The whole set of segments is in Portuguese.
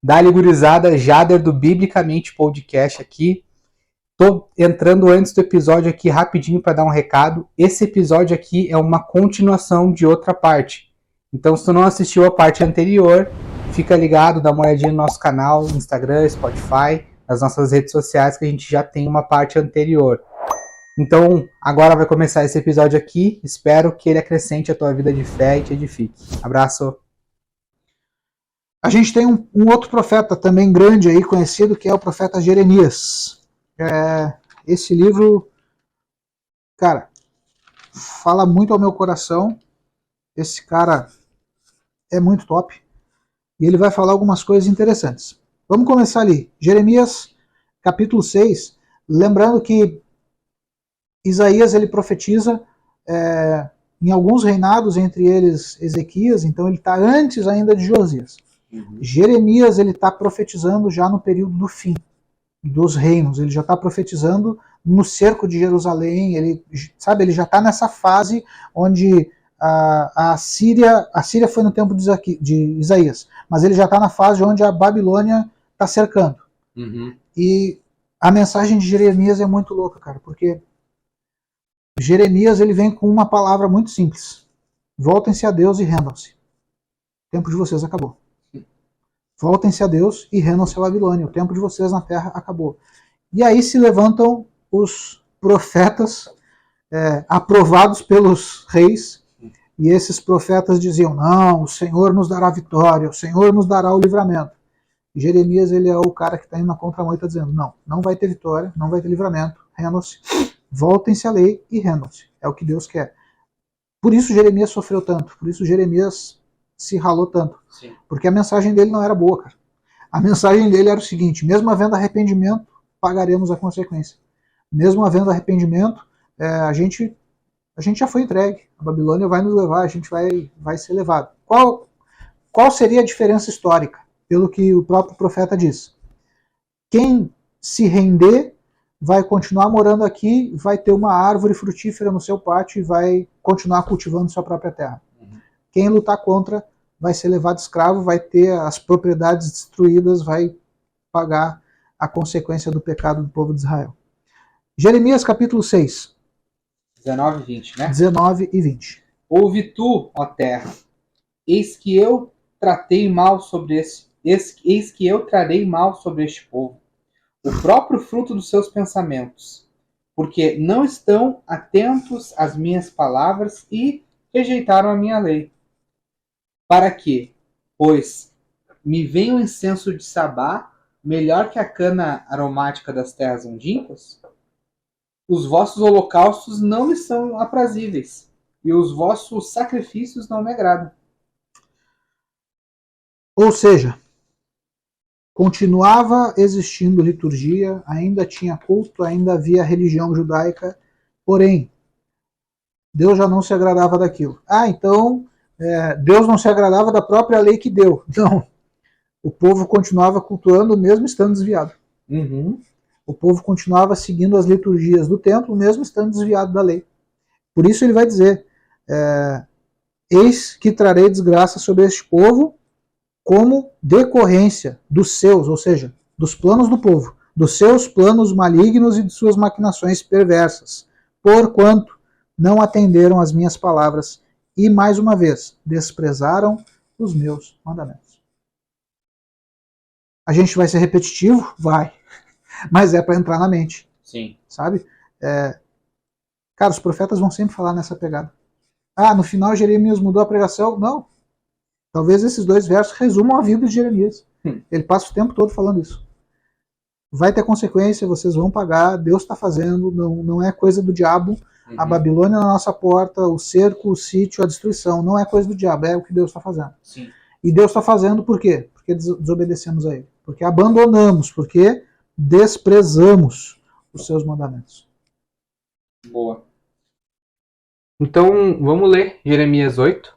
Dali gurizada, Jader do Biblicamente Podcast aqui. Tô entrando antes do episódio aqui rapidinho para dar um recado. Esse episódio aqui é uma continuação de outra parte. Então, se tu não assistiu a parte anterior, fica ligado, dá uma olhadinha no nosso canal, Instagram, Spotify, nas nossas redes sociais, que a gente já tem uma parte anterior. Então, agora vai começar esse episódio aqui. Espero que ele acrescente a tua vida de fé e te edifique. Abraço! A gente tem um outro profeta também grande aí, conhecido, que é o profeta Jeremias. Esse livro, cara, fala muito ao meu coração. Esse cara é muito top. E ele vai falar algumas coisas interessantes. Vamos começar ali. Jeremias, capítulo 6. Lembrando que Isaías, ele profetiza em alguns reinados, entre eles Ezequias, então ele está antes ainda de Josias. Jeremias, ele está profetizando já no período do fim dos reinos, ele já está profetizando no cerco de Jerusalém, ele já está nessa fase onde a Síria foi no tempo de Isaías, mas ele já está na fase onde a Babilônia está cercando. E a mensagem de Jeremias é muito louca, cara, porque Jeremias, ele vem com uma palavra muito simples: voltem-se a Deus e rendam-se. O tempo de vocês acabou. Voltem-se a Deus e rendam-se a Babilônia. O tempo de vocês na terra acabou. E aí se levantam os profetas aprovados pelos reis, e esses profetas diziam: não, o Senhor nos dará vitória, o Senhor nos dará o livramento. E Jeremias, ele é o cara que está indo na contramoita dizendo: não, não vai ter vitória, não vai ter livramento, rendam-se, voltem-se à lei e rendam-se. É o que Deus quer. Por isso Jeremias sofreu tanto, por isso Jeremias se ralou tanto. Sim. Porque a mensagem dele não era boa, cara. A mensagem dele era o seguinte: mesmo havendo arrependimento, pagaremos a consequência. Mesmo havendo arrependimento, a gente já foi entregue. A Babilônia vai nos levar, a gente vai ser levado. Qual seria a diferença histórica? Pelo que o próprio profeta diz: quem se render vai continuar morando aqui, vai ter uma árvore frutífera no seu pátio e vai continuar cultivando sua própria terra. Quem lutar contra vai ser levado escravo, vai ter as propriedades destruídas, vai pagar a consequência do pecado do povo de Israel. Jeremias capítulo 6. 19 e 20, né? 19 e 20. Ouve tu, ó terra, eis que eu trarei mal sobre este povo, o próprio fruto dos seus pensamentos, porque não estão atentos às minhas palavras e rejeitaram a minha lei. Para que, pois, me venha o incenso de Sabá, melhor que a cana aromática das terras longínquas? Os vossos holocaustos não me são aprazíveis, e os vossos sacrifícios não me agradam. Ou seja, continuava existindo liturgia, ainda tinha culto, ainda havia religião judaica, porém, Deus já não se agradava daquilo. Então Deus não se agradava da própria lei que deu. Não. O povo continuava cultuando mesmo estando desviado. O povo continuava seguindo as liturgias do templo mesmo estando desviado da lei. Por isso ele vai dizer: eis que trarei desgraça sobre este povo como decorrência dos seus, ou seja, dos planos do povo, dos seus planos malignos e de suas maquinações perversas, porquanto não atenderam às minhas palavras e, mais uma vez, desprezaram os meus mandamentos. A gente vai ser repetitivo? Vai. Mas é para entrar na mente. Sim. Sabe? Cara, os profetas vão sempre falar nessa pegada. No final Jeremias mudou a pregação? Não. Talvez esses 2 versos resumam a vida de Jeremias. Ele passa o tempo todo falando isso. Vai ter consequência, vocês vão pagar, Deus está fazendo, não é coisa do diabo. A Babilônia na nossa porta, o cerco, o sítio, a destruição, não é coisa do diabo, é o que Deus está fazendo. Sim. E Deus está fazendo por quê? Porque desobedecemos a Ele. Porque abandonamos, porque desprezamos os seus mandamentos. Boa. Então, vamos ler Jeremias 8.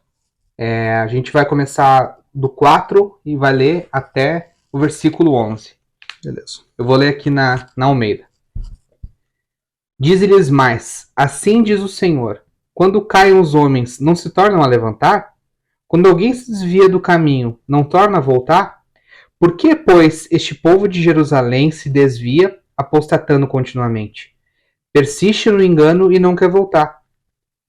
A gente vai começar do 4 e vai ler até o versículo 11. Beleza. Eu vou ler aqui na Almeida. Diz-lhes mais: assim diz o Senhor: quando caem os homens, não se tornam a levantar? Quando alguém se desvia do caminho, não torna a voltar? Por que, pois, este povo de Jerusalém se desvia, apostatando continuamente? Persiste no engano e não quer voltar.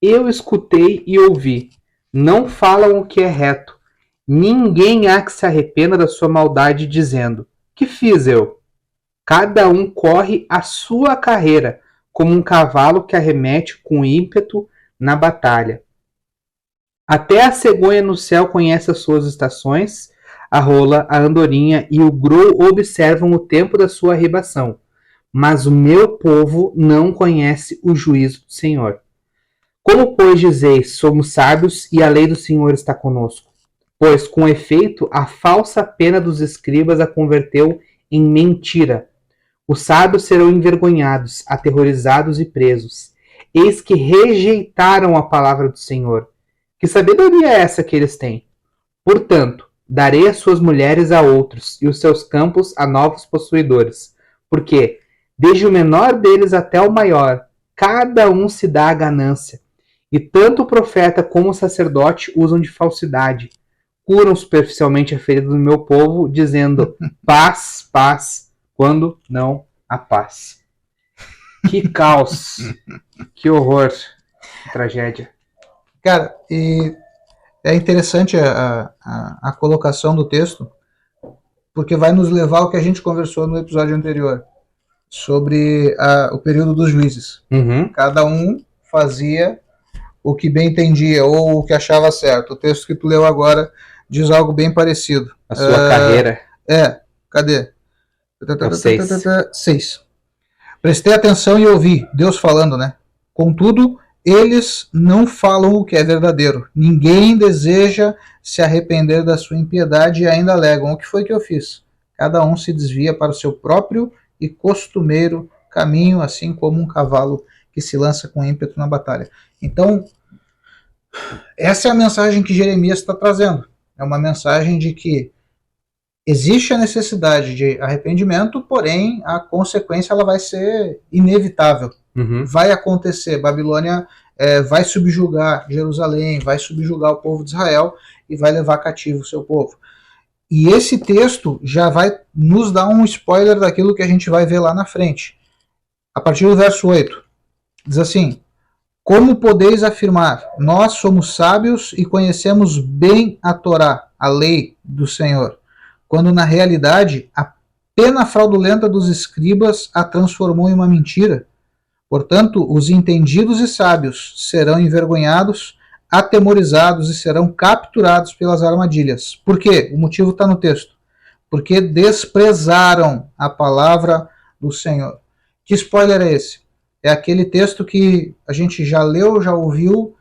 Eu escutei e ouvi. Não falam o que é reto. Ninguém há que se arrependa da sua maldade, dizendo: que fiz eu? Cada um corre a sua carreira, como um cavalo que arremete com ímpeto na batalha. Até a cegonha no céu conhece as suas estações, a rola, a andorinha e o grou observam o tempo da sua arribação. Mas o meu povo não conhece o juízo do Senhor. Como, pois, dizeis, somos sábios e a lei do Senhor está conosco? Pois, com efeito, a falsa pena dos escribas a converteu em mentira. Os sábios serão envergonhados, aterrorizados e presos. Eis que rejeitaram a palavra do Senhor. Que sabedoria é essa que eles têm? Portanto, darei as suas mulheres a outros, e os seus campos a novos possuidores. Porque, desde o menor deles até o maior, cada um se dá a ganância. E tanto o profeta como o sacerdote usam de falsidade. Curam superficialmente a ferida do meu povo, dizendo paz, paz, quando não há paz. Que caos, que horror, que tragédia. Cara, e é interessante a colocação do texto, porque vai nos levar ao que a gente conversou no episódio anterior, sobre o período dos juízes. Uhum. Cada um fazia o que bem entendia, ou o que achava certo. O texto que tu leu agora diz algo bem parecido. A sua carreira. Cadê? É o 6. Prestei atenção e ouvi, Deus falando, né? Contudo, eles não falam o que é verdadeiro. Ninguém deseja se arrepender da sua impiedade e ainda alegam: o que foi que eu fiz? Cada um se desvia para o seu próprio e costumeiro caminho, assim como um cavalo que se lança com ímpeto na batalha. Então, essa é a mensagem que Jeremias está trazendo. É uma mensagem de que existe a necessidade de arrependimento, porém a consequência ela vai ser inevitável. Uhum. Vai acontecer. Babilônia vai subjugar Jerusalém, vai subjugar o povo de Israel e vai levar cativo o seu povo. E esse texto já vai nos dar um spoiler daquilo que a gente vai ver lá na frente. A partir do verso 8, diz assim: como podeis afirmar, nós somos sábios e conhecemos bem a Torá, a lei do Senhor, quando na realidade a pena fraudulenta dos escribas a transformou em uma mentira? Portanto, os entendidos e sábios serão envergonhados, atemorizados e serão capturados pelas armadilhas. Por quê? O motivo está no texto. Porque desprezaram a palavra do Senhor. Que spoiler é esse? É aquele texto que a gente já leu, já ouviu,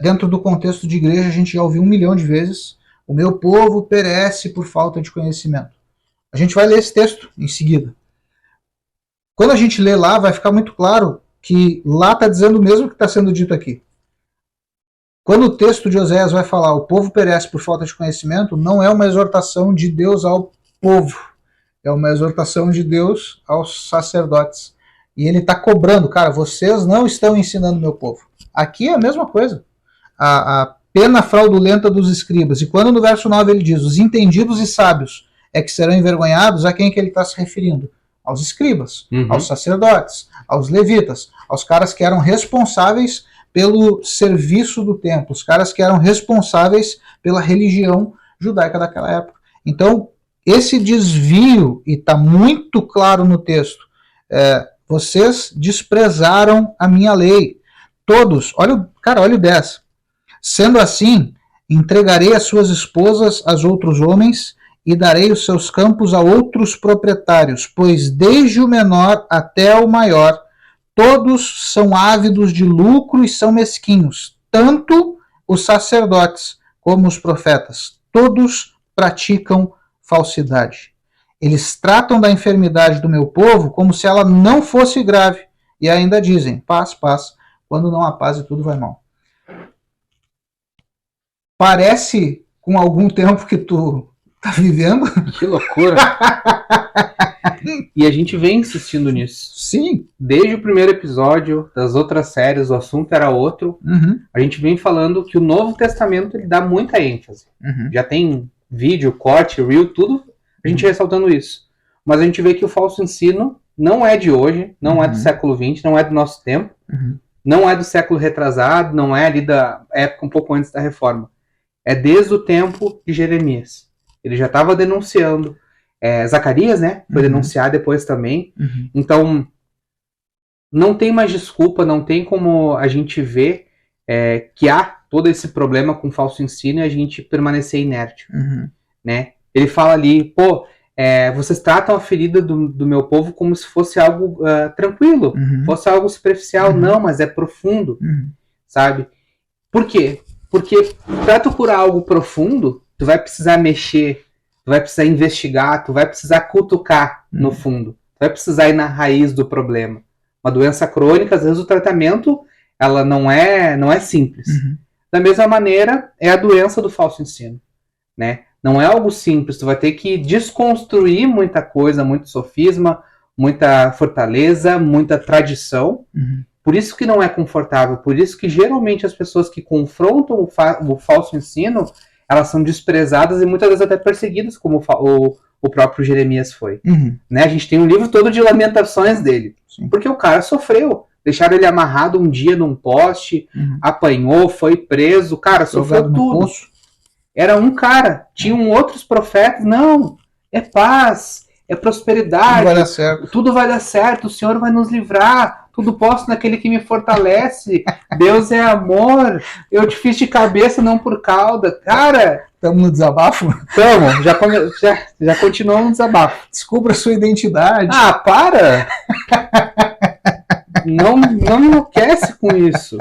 dentro do contexto de igreja a gente já ouviu 1 milhão de vezes. O meu povo perece por falta de conhecimento. A gente vai ler esse texto em seguida. Quando a gente lê lá, vai ficar muito claro que lá está dizendo o mesmo que está sendo dito aqui. Quando o texto de Oséias vai falar o povo perece por falta de conhecimento, não é uma exortação de Deus ao povo. É uma exortação de Deus aos sacerdotes. E ele está cobrando, cara, vocês não estão ensinando meu povo. Aqui é a mesma coisa. A pena fraudulenta dos escribas. E quando no verso 9 ele diz, os entendidos e sábios é que serão envergonhados, a quem que ele está se referindo? Aos escribas, aos sacerdotes, aos levitas, aos caras que eram responsáveis pelo serviço do templo, os caras que eram responsáveis pela religião judaica daquela época. Então, esse desvio, e está muito claro no texto, vocês desprezaram a minha lei. Todos, olha o 10. Sendo assim, entregarei as suas esposas aos outros homens e darei os seus campos a outros proprietários, pois desde o menor até o maior, todos são ávidos de lucro e são mesquinhos, tanto os sacerdotes como os profetas. Todos praticam falsidade. Eles tratam da enfermidade do meu povo como se ela não fosse grave, e ainda dizem, paz, paz, quando não há paz e tudo vai mal. Parece com algum tempo que tu tá vivendo? Que loucura! E a gente vem insistindo nisso. Sim. Desde o primeiro episódio das outras séries, o assunto era outro. A gente vem falando que o Novo Testamento ele dá muita ênfase. Já tem vídeo, corte, reel, tudo, a gente ressaltando isso. Mas a gente vê que o falso ensino não é de hoje, não é do século XX, não é do nosso tempo, não é do século retrasado, não é ali da época um pouco antes da reforma. É desde o tempo de Jeremias. Ele já estava denunciando. Zacarias, né? Foi denunciar depois também. Então, não tem mais desculpa, não tem como a gente ver que há todo esse problema com falso ensino e a gente permanecer inerte. Né? Ele fala ali, vocês tratam a ferida do meu povo como se fosse algo tranquilo, fosse algo superficial. Não, mas é profundo, sabe? Por quê? Porque para tu curar algo profundo, tu vai precisar mexer, tu vai precisar investigar, tu vai precisar cutucar no fundo, tu vai precisar ir na raiz do problema. Uma doença crônica, às vezes o tratamento ela não é simples. Da mesma maneira, é a doença do falso ensino, né? Não é algo simples, tu vai ter que desconstruir muita coisa, muito sofisma, muita fortaleza, muita tradição. Por isso que não é confortável, por isso que geralmente as pessoas que confrontam o falso ensino, elas são desprezadas e muitas vezes até perseguidas, como o próprio Jeremias foi. Né? A gente tem um livro todo de lamentações dele, porque o cara sofreu. Deixaram ele amarrado um dia num poste, apanhou, foi preso, cara, sofreu tudo. Era um cara, tinham outros profetas, não, é paz, é prosperidade, tudo vai dar certo, o Senhor vai nos livrar, tudo posso naquele que me fortalece, Deus é amor, eu te fiz de cabeça, não por cauda. Cara... Estamos no desabafo? Estamos, já continuamos no desabafo. Descubra a sua identidade. Ah, para! Não enlouquece com isso.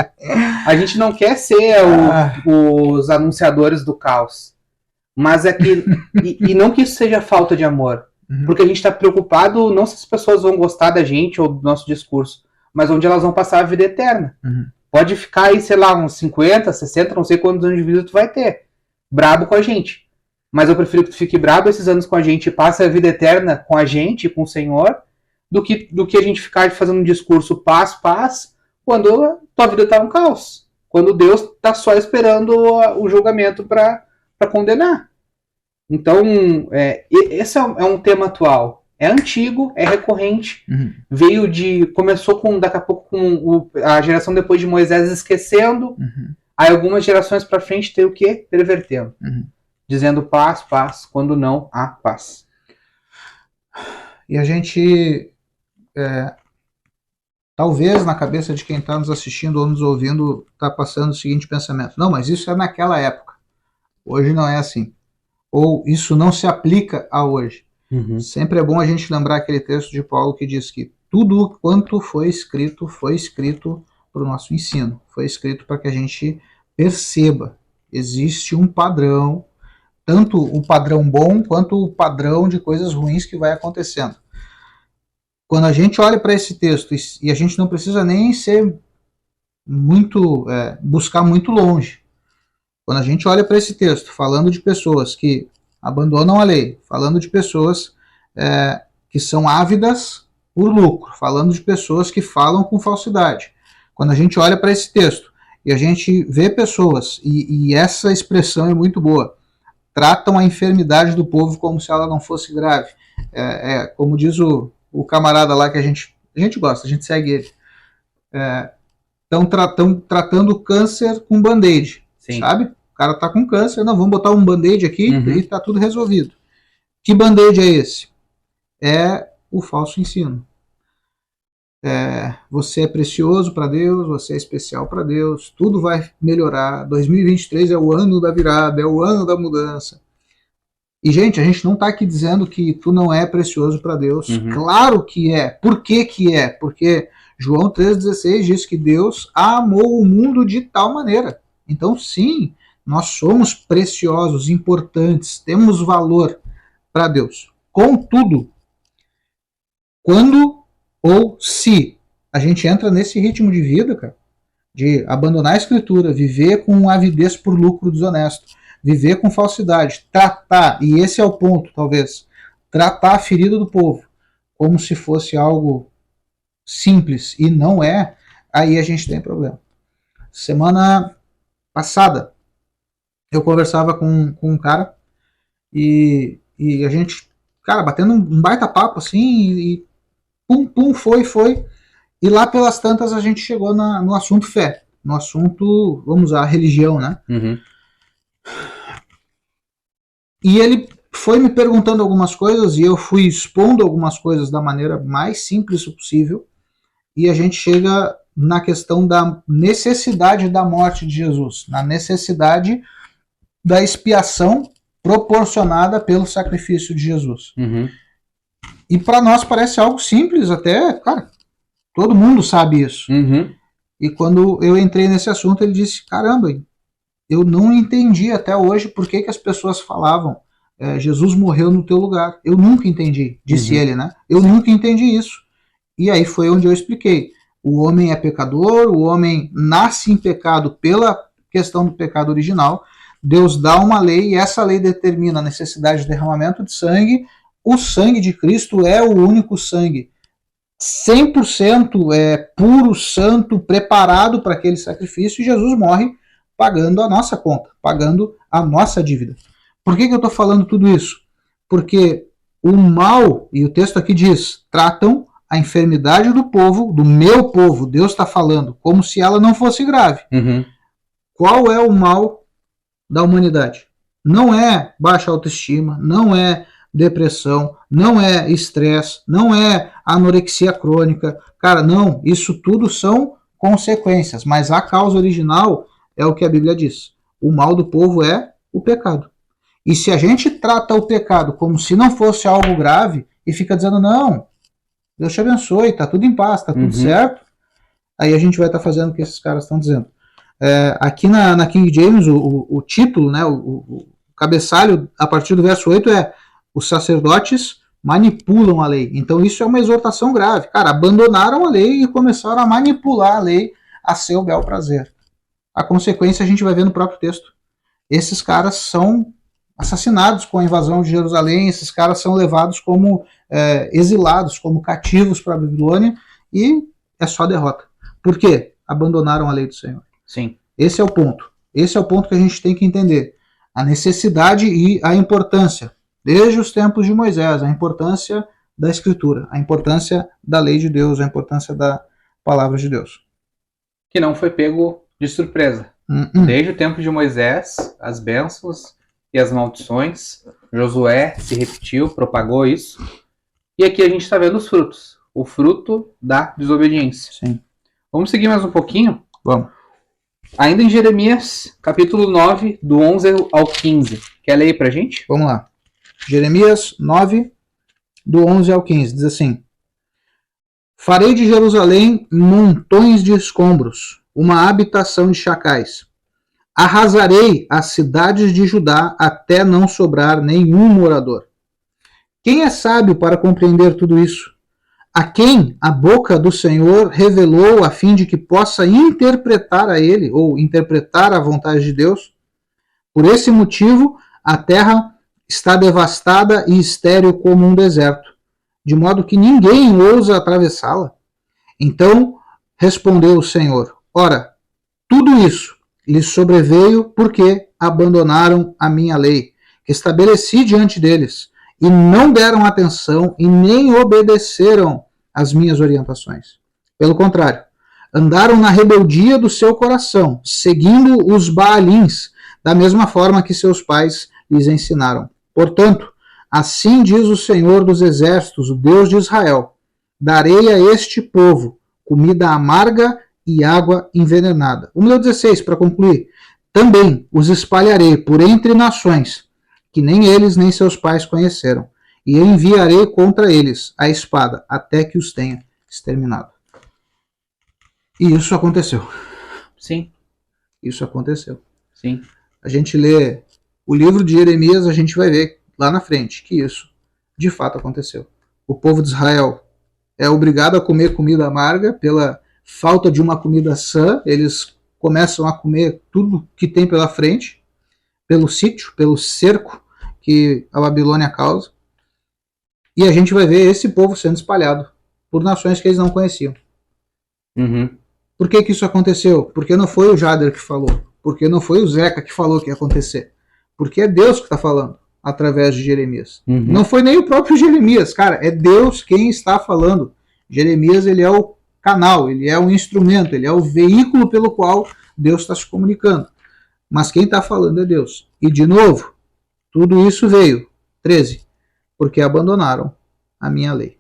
A gente não quer ser os anunciadores do caos. Mas é que... e não que isso seja falta de amor. Porque a gente está preocupado não se as pessoas vão gostar da gente ou do nosso discurso, mas onde elas vão passar a vida eterna. Pode ficar aí, sei lá, uns 50, 60, não sei quantos anos de vida tu vai ter. Brabo com a gente. Mas eu prefiro que tu fique brabo esses anos com a gente e passe a vida eterna com a gente, com o Senhor, do que a gente ficar fazendo um discurso paz, quando tua vida tá um caos. Quando Deus tá só esperando o julgamento para condenar. Então, esse é um tema atual. É antigo, é recorrente. Começou daqui a pouco com a geração depois de Moisés esquecendo. Aí algumas gerações para frente tem o quê? Pervertendo. Dizendo paz, quando não há paz. E a gente, talvez na cabeça de quem está nos assistindo ou nos ouvindo, está passando o seguinte pensamento: não, mas isso é naquela época. Hoje não é assim. Ou isso não se aplica a hoje. Sempre é bom a gente lembrar aquele texto de Paulo que diz que tudo quanto foi escrito para o nosso ensino. Foi escrito para que a gente perceba. Existe um padrão, tanto o padrão bom quanto o padrão de coisas ruins que vai acontecendo. Quando a gente olha para esse texto, e a gente não precisa nem ser muito, buscar muito longe. Quando a gente olha para esse texto, falando de pessoas que abandonam a lei, falando de pessoas que são ávidas por lucro, falando de pessoas que falam com falsidade. Quando a gente olha para esse texto e a gente vê pessoas, e essa expressão é muito boa, tratam a enfermidade do povo como se ela não fosse grave. Como diz o camarada lá que a gente gosta, a gente segue ele. Estão tratando o câncer com band-aid, sabe? O cara tá com câncer, não, vamos botar um band-aid aqui e tá tudo resolvido. Que band-aid é esse? É o falso ensino. Você é precioso para Deus, você é especial para Deus, tudo vai melhorar, 2023 é o ano da virada, é o ano da mudança. E, gente, a gente não está aqui dizendo que tu não é precioso para Deus. Claro que é. Por que que é? Porque João 3,16 diz que Deus amou o mundo de tal maneira. Então, sim, nós somos preciosos, importantes, temos valor para Deus. Contudo, quando ou se a gente entra nesse ritmo de vida, cara, de abandonar a escritura, viver com avidez por lucro desonesto, viver com falsidade, tratar, e esse é o ponto, talvez, tratar a ferida do povo como se fosse algo simples, e não é, aí a gente tem problema. Semana passada, eu conversava com um cara, E a gente, cara, batendo um baita papo assim, e pum, pum, foi. E lá pelas tantas a gente chegou no assunto fé, no assunto, vamos usar, religião, né? Uhum. E ele foi me perguntando algumas coisas e eu fui expondo algumas coisas da maneira mais simples possível. E a gente chega na questão da necessidade da morte de Jesus, na necessidade da expiação proporcionada pelo sacrifício de Jesus. Uhum. E para nós parece algo simples, até, cara, todo mundo sabe isso. Uhum. E quando eu entrei nesse assunto, ele disse, caramba, eu não entendi até hoje por que as pessoas falavam Jesus morreu no teu lugar. Eu nunca entendi, disse ele, né? Eu nunca entendi isso. E aí foi onde eu expliquei. O homem é pecador, o homem nasce em pecado pela questão do pecado original. Deus dá uma lei e essa lei determina a necessidade de derramamento de sangue. O sangue de Cristo é o único sangue 100% puro, santo, preparado para aquele sacrifício, e Jesus morre pagando a nossa conta, pagando a nossa dívida. Por que eu estou falando tudo isso? Porque o mal, e o texto aqui diz, tratam a enfermidade do povo, do meu povo, Deus está falando, como se ela não fosse grave. Uhum. Qual é o mal da humanidade? Não é baixa autoestima, não é depressão, não é estresse, não é anorexia crônica. Cara, não, isso tudo são consequências, mas a causa original é o que a Bíblia diz. O mal do povo é o pecado. E se a gente trata o pecado como se não fosse algo grave e fica dizendo, não, Deus te abençoe, tá tudo em paz, tá tudo certo, aí a gente vai estar fazendo o que esses caras estão dizendo. Aqui na King James, o título, né, o cabeçalho, a partir do verso 8 é os sacerdotes manipulam a lei. Então isso é uma exortação grave. Cara, abandonaram a lei e começaram a manipular a lei a seu bel prazer. A consequência a gente vai ver no próprio texto. Esses caras são assassinados com a invasão de Jerusalém, esses caras são levados como exilados, como cativos para a Babilônia, e é só derrota. Por quê? Abandonaram a lei do Senhor. Sim. Esse é o ponto. Esse é o ponto que a gente tem que entender. A necessidade e a importância, desde os tempos de Moisés, a importância da Escritura, a importância da lei de Deus, a importância da palavra de Deus. Que não foi pego de surpresa. Desde o tempo de Moisés, as bênçãos e as maldições, Josué se repetiu, propagou isso. E aqui a gente está vendo os frutos. O fruto da desobediência. Sim. Vamos seguir mais um pouquinho? Vamos. Ainda em Jeremias, capítulo 9, do 11 ao 15. Quer ler aí pra gente? Vamos lá. Jeremias 9, do 11 ao 15. Diz assim: Farei de Jerusalém montões de escombros, uma habitação de chacais. Arrasarei as cidades de Judá até não sobrar nenhum morador. Quem é sábio para compreender tudo isso? A quem a boca do Senhor revelou a fim de que possa interpretar a ele, ou interpretar a vontade de Deus? Por esse motivo, a terra está devastada e estéril como um deserto, de modo que ninguém ousa atravessá-la. Então respondeu o Senhor: Ora, tudo isso lhes sobreveio porque abandonaram a minha lei, que estabeleci diante deles, e não deram atenção e nem obedeceram às minhas orientações. Pelo contrário, andaram na rebeldia do seu coração, seguindo os Baalins, da mesma forma que seus pais lhes ensinaram. Portanto, assim diz o Senhor dos Exércitos, o Deus de Israel: darei a este povo comida amarga e água envenenada. O número 16, para concluir. Também os espalharei por entre nações, que nem eles nem seus pais conheceram, e enviarei contra eles a espada, até que os tenha exterminado. E isso aconteceu. Sim. Isso aconteceu. Sim. A gente lê o livro de Jeremias, a gente vai ver lá na frente que isso de fato aconteceu. O povo de Israel é obrigado a comer comida amarga pela falta de uma comida sã. Eles começam a comer tudo que tem pela frente, pelo sítio, pelo cerco que a Babilônia causa. E a gente vai ver esse povo sendo espalhado por nações que eles não conheciam. Por que isso aconteceu? Porque não foi o Jader que falou. Porque não foi o Zeca que falou que ia acontecer. Porque é Deus que está falando. através de Jeremias. Uhum. Não foi nem o próprio Jeremias, cara, é Deus quem está falando. Jeremias, ele é o canal, ele é o instrumento, ele é o veículo pelo qual Deus está se comunicando. Mas quem está falando é Deus. E, de novo, tudo isso veio, 13, porque abandonaram a minha lei.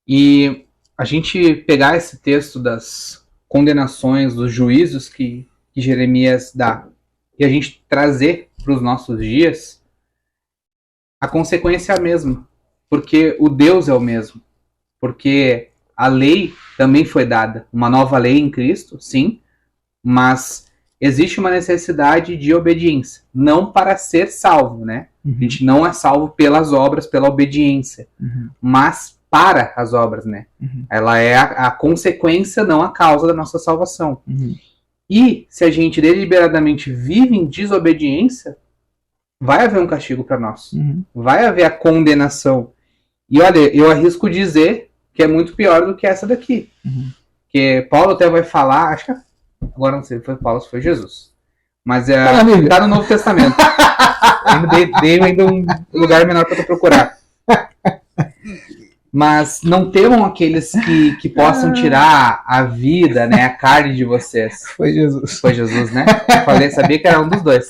E a gente pegar esse texto das condenações, dos juízos que Jeremias dá, e a gente trazer para os nossos dias, a consequência é a mesma. Porque o Deus é o mesmo. Porque a lei também foi dada. Uma nova lei em Cristo, sim, mas existe uma necessidade de obediência. Não para ser salvo, né? Uhum. A gente não é salvo pelas obras, pela obediência, mas para as obras, né? Ela é a consequência, não a causa da nossa salvação. E se a gente deliberadamente vive em desobediência, vai haver um castigo para nós. Vai haver a condenação. E olha, eu arrisco dizer que é muito pior do que essa daqui. Porque Paulo até vai falar, acho que agora não sei se foi Paulo, se foi Jesus. Mas está no Novo Testamento. Dei ainda um lugar menor para tu procurar. Mas não temam aqueles que possam tirar a vida, né, a carne de vocês. Foi Jesus. Foi Jesus, né? Sabia que era um dos dois.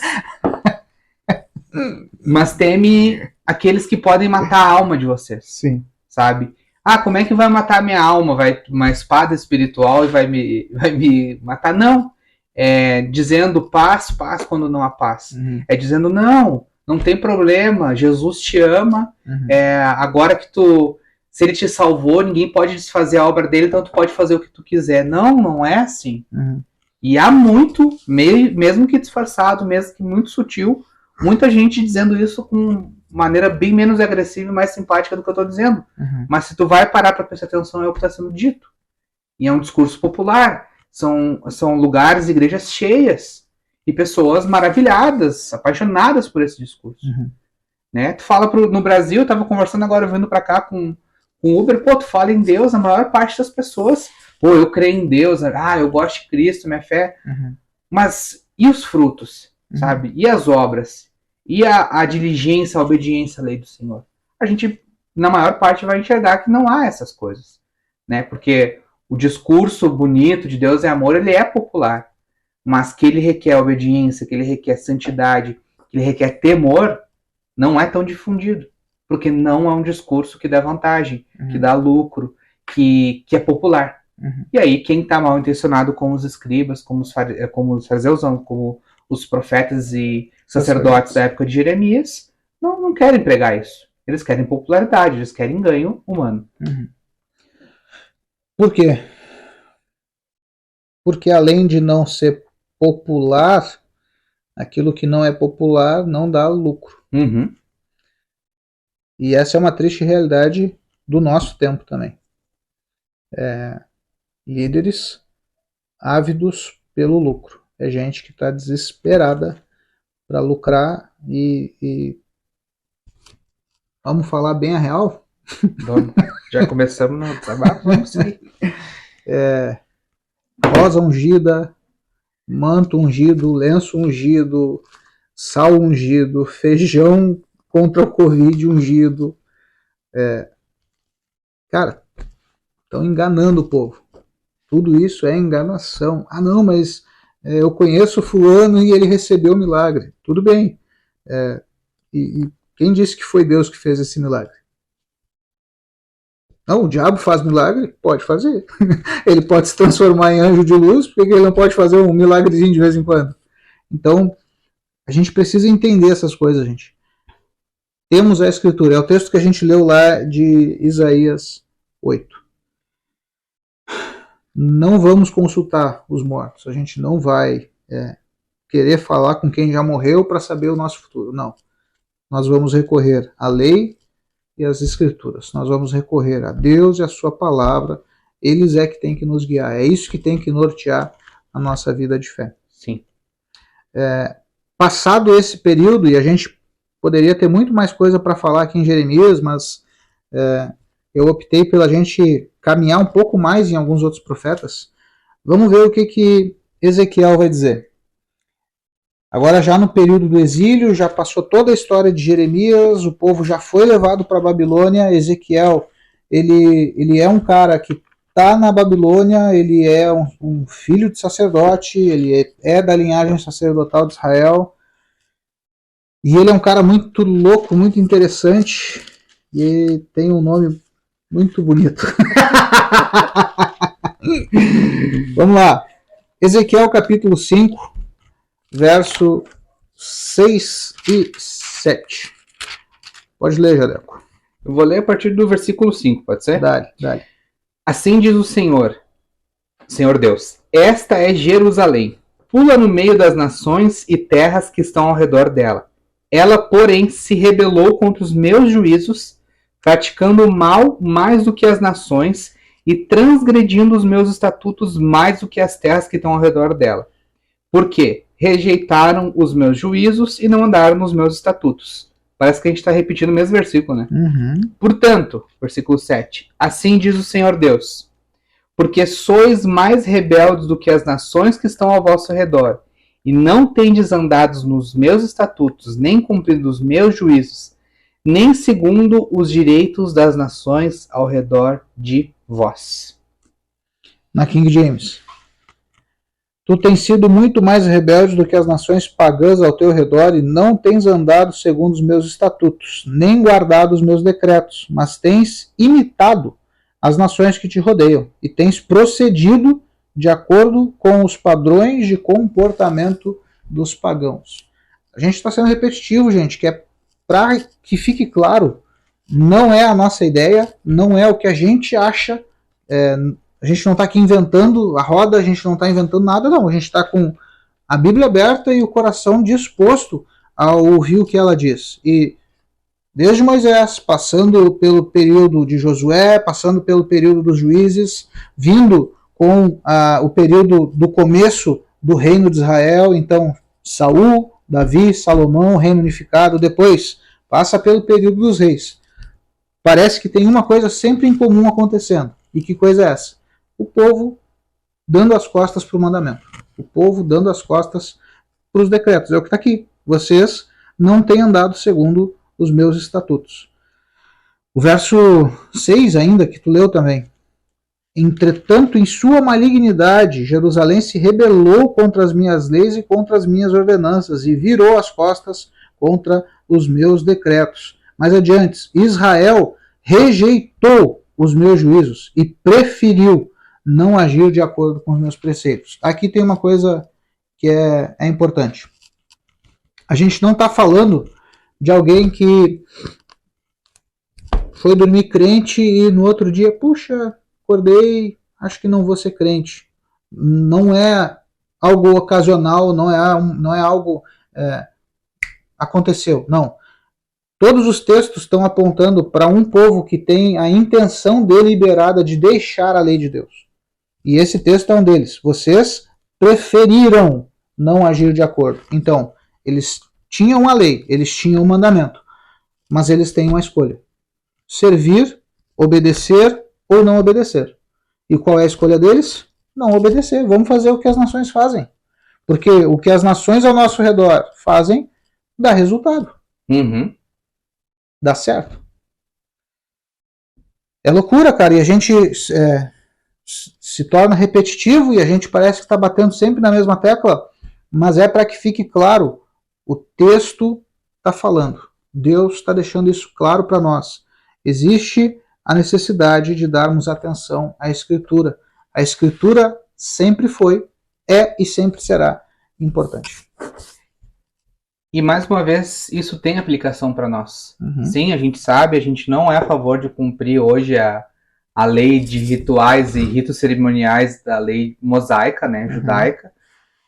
Mas teme aqueles que podem matar a alma de vocês. Sim. Sabe? Ah, como é que vai matar a minha alma? Vai uma espada espiritual e vai me matar? Não. É dizendo paz quando não há paz. É dizendo não tem problema, Jesus te ama. Agora que se ele te salvou, ninguém pode desfazer a obra dele, então tu pode fazer o que tu quiser. Não é assim. E há muito, mesmo que disfarçado, mesmo que muito sutil, muita gente dizendo isso com maneira bem menos agressiva e mais simpática do que eu estou dizendo. Mas se tu vai parar para prestar atenção, é o que está sendo dito. E é um discurso popular. São lugares, igrejas cheias e pessoas maravilhadas, apaixonadas por esse discurso. Né? Tu fala no Brasil, eu estava conversando agora, vindo para cá com o Uber, tu fala em Deus, a maior parte das pessoas, eu creio em Deus, eu gosto de Cristo, minha fé. Mas e os frutos, sabe? E as obras? E a diligência, a obediência à lei do Senhor? A gente, na maior parte, vai enxergar que não há essas coisas, né? Porque o discurso bonito de Deus é amor, ele é popular, mas que ele requer obediência, que ele requer santidade, que ele requer temor, não é tão difundido, porque não é um discurso que dá vantagem, que dá lucro, que é popular. E aí quem está mal intencionado, como os escribas, como os fariseus, como os profetas e sacerdotes da época de Jeremias, não querem pregar isso. Eles querem popularidade, eles querem ganho humano. Por quê? Porque além de não ser popular, aquilo que não é popular não dá lucro. E essa é uma triste realidade do nosso tempo também. Líderes ávidos pelo lucro. É gente que está desesperada para lucrar e vamos falar bem a real? Já começamos no trabalho, vamos seguir. Rosa ungida, manto ungido, lenço ungido, sal ungido, feijão contra o Covid ungido. Cara, estão enganando o povo. Tudo isso é enganação. Não, mas eu conheço fulano e ele recebeu o milagre. Tudo bem. E quem disse que foi Deus que fez esse milagre? Não, o diabo faz milagre? Pode fazer. Ele pode se transformar em anjo de luz, porque ele não pode fazer um milagrezinho de vez em quando? Então, a gente precisa entender essas coisas, gente. Temos a Escritura. É o texto que a gente leu lá de Isaías 8. Não vamos consultar os mortos. A gente não vai querer falar com quem já morreu para saber o nosso futuro. Não. Nós vamos recorrer à lei e às Escrituras. Nós vamos recorrer a Deus e a sua palavra. Eles é que tem que nos guiar. É isso que tem que nortear a nossa vida de fé. Sim. Passado esse período, e a gente poderia ter muito mais coisa para falar aqui em Jeremias, mas eu optei pela gente caminhar um pouco mais em alguns outros profetas. Vamos ver o que Ezequiel vai dizer. Agora já no período do exílio, já passou toda a história de Jeremias, o povo já foi levado para a Babilônia. Ezequiel, ele é um cara que está na Babilônia, ele é um filho de sacerdote, ele é da linhagem sacerdotal de Israel. E ele é um cara muito louco, muito interessante, e tem um nome muito bonito. Vamos lá. Ezequiel capítulo 5, verso 6 e 7. Pode ler, Jaleco. Eu vou ler a partir do versículo 5, pode ser? Dá-lhe. Assim diz o Senhor Deus, esta é Jerusalém, pula no meio das nações e terras que estão ao redor dela. Ela, porém, se rebelou contra os meus juízos, praticando mal mais do que as nações e transgredindo os meus estatutos mais do que as terras que estão ao redor dela. Por quê? Rejeitaram os meus juízos e não andaram nos meus estatutos. Parece que a gente está repetindo o mesmo versículo, né? Uhum. Portanto, versículo 7, assim diz o Senhor Deus, porque sois mais rebeldes do que as nações que estão ao vosso redor, e não tendes andado nos meus estatutos, nem cumprido os meus juízos, nem segundo os direitos das nações ao redor de vós. Na King James. Tu tens sido muito mais rebelde do que as nações pagãs ao teu redor e não tens andado segundo os meus estatutos, nem guardado os meus decretos, mas tens imitado as nações que te rodeiam e tens procedido de acordo com os padrões de comportamento dos pagãos. A gente está sendo repetitivo, gente, que é para que fique claro, não é a nossa ideia, não é o que a gente acha, a gente não está aqui inventando a roda, a gente não está inventando nada, não. A gente está com a Bíblia aberta e o coração disposto a ouvir o que ela diz. E desde Moisés, passando pelo período de Josué, passando pelo período dos juízes, vindo com o período do começo do reino de Israel, então Saul, Davi, Salomão, reino unificado, depois passa pelo período dos reis. Parece que tem uma coisa sempre em comum acontecendo. E que coisa é essa? O povo dando as costas para o mandamento. O povo dando as costas para os decretos. É o que está aqui. Vocês não têm andado segundo os meus estatutos. O verso 6 ainda, que tu leu também. Entretanto, em sua malignidade, Jerusalém se rebelou contra as minhas leis e contra as minhas ordenanças e virou as costas contra os meus decretos. Mais adiante, Israel rejeitou os meus juízos e preferiu não agir de acordo com os meus preceitos. Aqui tem uma coisa que é importante. A gente não está falando de alguém que foi dormir crente e no outro dia, puxa, acordei, acho que não vou ser crente. Não é algo ocasional, não é algo aconteceu, não. Todos os textos estão apontando para um povo que tem a intenção deliberada de deixar a lei de Deus. E esse texto é um deles. Vocês preferiram não agir de acordo. Então, eles tinham a lei, eles tinham o mandamento, mas eles têm uma escolha. Servir, obedecer ou não obedecer. E qual é a escolha deles? Não obedecer. Vamos fazer o que as nações fazem. Porque o que as nações ao nosso redor fazem dá resultado. Uhum. Dá certo. É loucura, cara. E a gente se torna repetitivo e a gente parece que está batendo sempre na mesma tecla, mas é para que fique claro. O texto está falando. Deus está deixando isso claro para nós. Existe a necessidade de darmos atenção à Escritura. A Escritura sempre foi, é e sempre será importante. E mais uma vez, isso tem aplicação para nós. Uhum. Sim, a gente sabe, a gente não é a favor de cumprir hoje a lei de rituais e ritos cerimoniais da lei mosaica, né, judaica,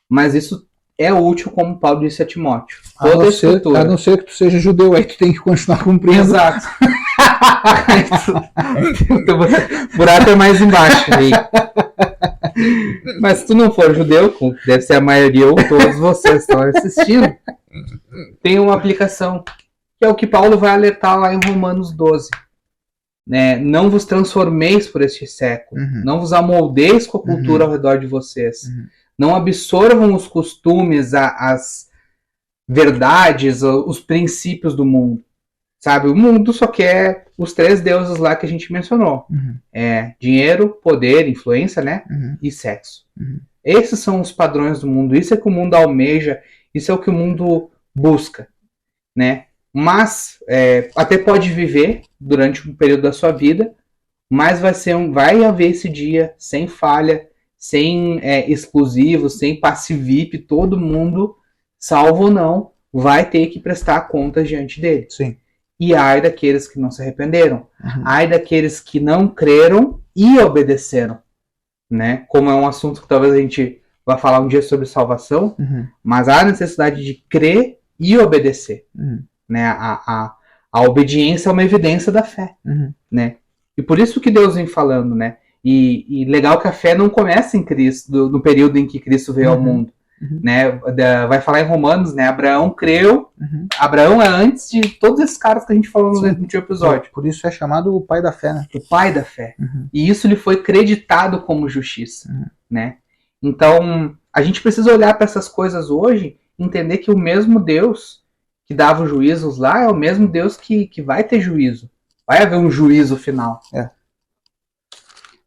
mas isso é útil, como Paulo disse a Timóteo. Toda a escritura. A não ser que tu seja judeu, aí tu tem que continuar cumprindo. Exato. O buraco é mais embaixo. Aí. Mas se tu não for judeu, deve ser a maioria ou todos vocês estão assistindo, tem uma aplicação, que é o que Paulo vai alertar lá em Romanos 12. Né? Não vos transformeis por este século. Não vos amoldeis com a cultura ao redor de vocês. Não absorvam os costumes, as verdades, os princípios do mundo. Sabe, o mundo só quer os 3 deuses lá que a gente mencionou. Dinheiro, poder, influência, né? E sexo. Esses são os padrões do mundo. Isso é que o mundo almeja. Isso é o que o mundo busca, né? Mas até pode viver durante um período da sua vida, mas vai haver esse dia sem falha, sem exclusivo, sem passe VIP. Todo mundo, salvo ou não, vai ter que prestar contas diante dele. Sim. E ai daqueles que não se arrependeram. Ai daqueles que não creram e obedeceram. Né? Como é um assunto que talvez a gente vá falar um dia sobre salvação, mas há a necessidade de crer e obedecer. Né? A obediência é uma evidência da fé. Né? E por isso que Deus vem falando. Né? E legal que a fé não começa em Cristo, no período em que Cristo veio ao mundo. Né? Vai falar em Romanos, né? Abraão creu. Abraão é antes de todos esses caras que a gente falou no último episódio. Por isso é chamado o pai da fé, né? O pai da fé. E isso lhe foi creditado como justiça, né? Então, a gente precisa olhar para essas coisas hoje e entender que o mesmo Deus que dava os juízos lá é o mesmo Deus que vai ter juízo. Vai haver um juízo final.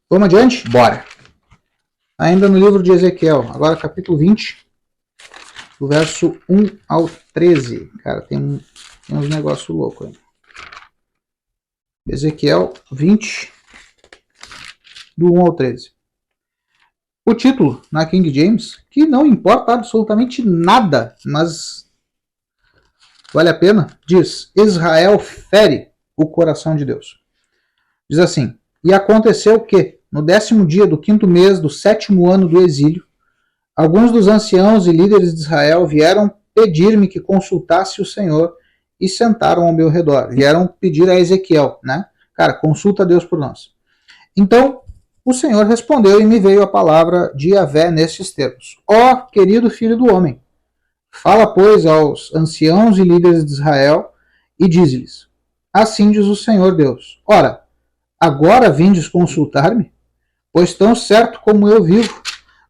Vamos adiante? Bora. Ainda no livro de Ezequiel, agora capítulo 20, do verso 1 ao 13. Cara, tem uns negócios loucos aí. Ezequiel 20, do 1 ao 13. O título, na King James, que não importa absolutamente nada, mas vale a pena, diz: Israel fere o coração de Deus. Diz assim: E aconteceu que, no 10º dia do 5º mês do 7º ano do exílio, alguns dos anciãos e líderes de Israel vieram pedir-me que consultasse o Senhor e sentaram ao meu redor. Vieram pedir a Ezequiel, né? Cara, consulta Deus por nós. Então, o Senhor respondeu e me veio a palavra de Yahvé nestes termos: Ó, querido filho do homem, fala, pois, aos anciãos e líderes de Israel e diz-lhes: Assim diz o Senhor Deus: Ora, agora vindes consultar-me? Pois tão certo como eu vivo,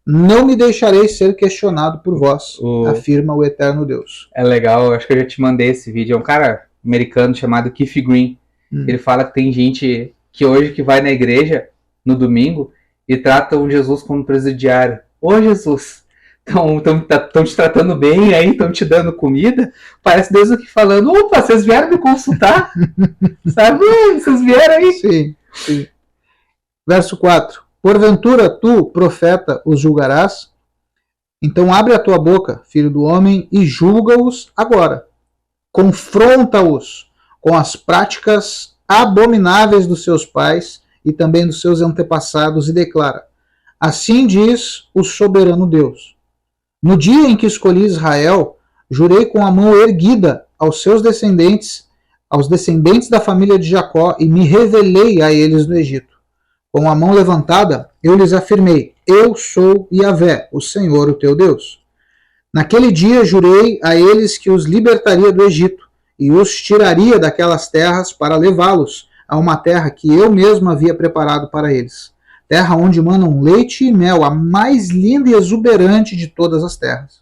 não me deixarei ser questionado por vós, afirma o eterno Deus. É legal, eu acho que eu já te mandei esse vídeo. É um cara americano chamado Keith Green. Ele fala que tem gente que hoje que vai na igreja no domingo e trata o Jesus como presidiário. Ô Jesus, estão te tratando bem aí, estão te dando comida? Parece Deus aqui falando: opa, vocês vieram me consultar? Sabe? Vocês vieram aí? Sim, sim. Verso 4. Porventura tu, profeta, os julgarás? Então abre a tua boca, filho do homem, e julga-os agora. Confronta-os com as práticas abomináveis dos seus pais e também dos seus antepassados e declara: Assim diz o soberano Deus: No dia em que escolhi Israel, jurei com a mão erguida aos seus descendentes, aos descendentes da família de Jacó, e me revelei a eles no Egito. Com a mão levantada, eu lhes afirmei: Eu sou Yahvé, o Senhor, o teu Deus. Naquele dia jurei a eles que os libertaria do Egito e os tiraria daquelas terras para levá-los a uma terra que eu mesmo havia preparado para eles. Terra onde manam leite e mel, a mais linda e exuberante de todas as terras.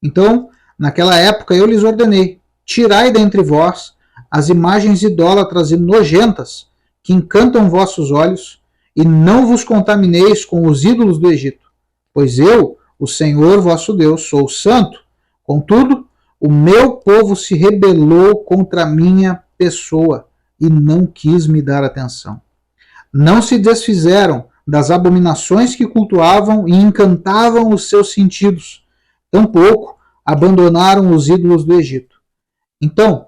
Então, naquela época eu lhes ordenei: tirai dentre vós as imagens idólatras e nojentas que encantam vossos olhos, e não vos contamineis com os ídolos do Egito, pois eu, o Senhor vosso Deus, sou santo. Contudo, o meu povo se rebelou contra a minha pessoa e não quis me dar atenção. Não se desfizeram das abominações que cultuavam e encantavam os seus sentidos, tampouco abandonaram os ídolos do Egito. Então,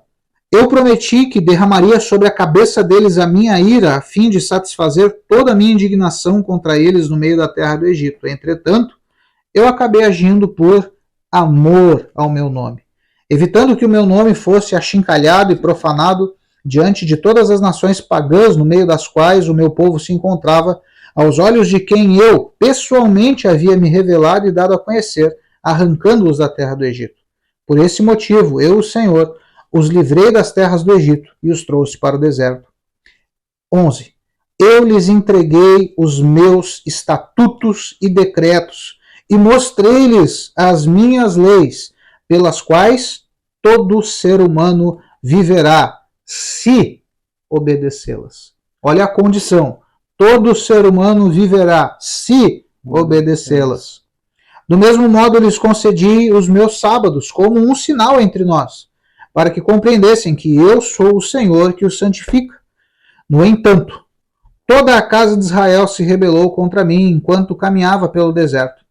eu prometi que derramaria sobre a cabeça deles a minha ira, a fim de satisfazer toda a minha indignação contra eles no meio da terra do Egito. Entretanto, eu acabei agindo por amor ao meu nome, evitando que o meu nome fosse achincalhado e profanado diante de todas as nações pagãs no meio das quais o meu povo se encontrava, aos olhos de quem eu pessoalmente havia me revelado e dado a conhecer, arrancando-os da terra do Egito. Por esse motivo, eu, o Senhor, os livrei das terras do Egito e os trouxe para o deserto. 11. Eu lhes entreguei os meus estatutos e decretos e mostrei-lhes as minhas leis, pelas quais todo ser humano viverá se obedecê-las. Olha a condição. Todo ser humano viverá se obedecê-las. Do mesmo modo, lhes concedi os meus sábados como um sinal entre nós, para que compreendessem que eu sou o Senhor que os santifica. No entanto, toda a casa de Israel se rebelou contra mim enquanto caminhava pelo deserto.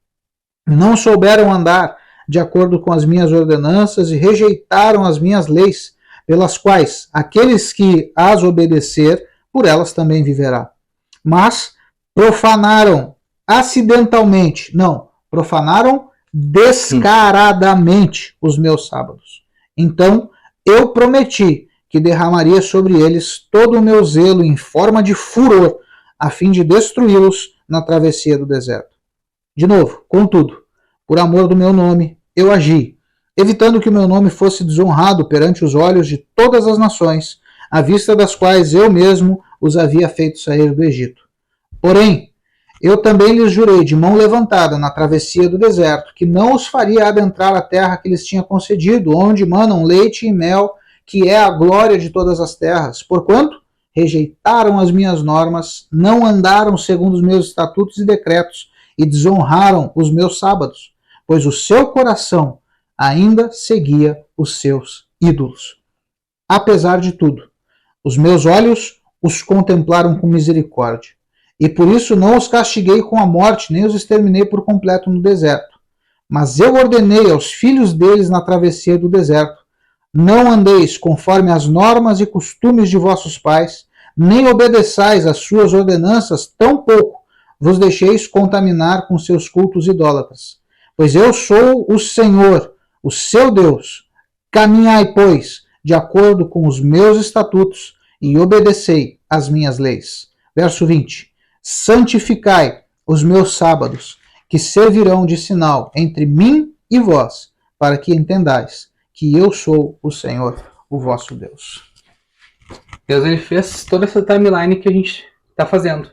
Não souberam andar de acordo com as minhas ordenanças e rejeitaram as minhas leis, pelas quais aqueles que as obedecer, por elas também viverá. Mas profanaram acidentalmente, não, profanaram descaradamente os meus sábados. Então eu prometi que derramaria sobre eles todo o meu zelo em forma de furor, a fim de destruí-los na travessia do deserto. De novo, contudo, por amor do meu nome, eu agi, evitando que o meu nome fosse desonrado perante os olhos de todas as nações, à vista das quais eu mesmo os havia feito sair do Egito. Porém, eu também lhes jurei de mão levantada na travessia do deserto que não os faria adentrar a terra que lhes tinha concedido, onde manam leite e mel, que é a glória de todas as terras, porquanto rejeitaram as minhas normas, não andaram segundo os meus estatutos e decretos, e desonraram os meus sábados, pois o seu coração ainda seguia os seus ídolos. Apesar de tudo, os meus olhos os contemplaram com misericórdia, e por isso não os castiguei com a morte, nem os exterminei por completo no deserto. Mas eu ordenei aos filhos deles na travessia do deserto: não andeis conforme as normas e costumes de vossos pais, nem obedeçais às suas ordenanças, tampouco vos deixeis contaminar com seus cultos idólatras. Pois eu sou o Senhor, o seu Deus. Caminhai, pois, de acordo com os meus estatutos, e obedecei às minhas leis. Verso 20. Santificai os meus sábados, que servirão de sinal entre mim e vós, para que entendais que eu sou o Senhor, o vosso Deus. Deus, ele fez toda essa timeline que a gente está fazendo.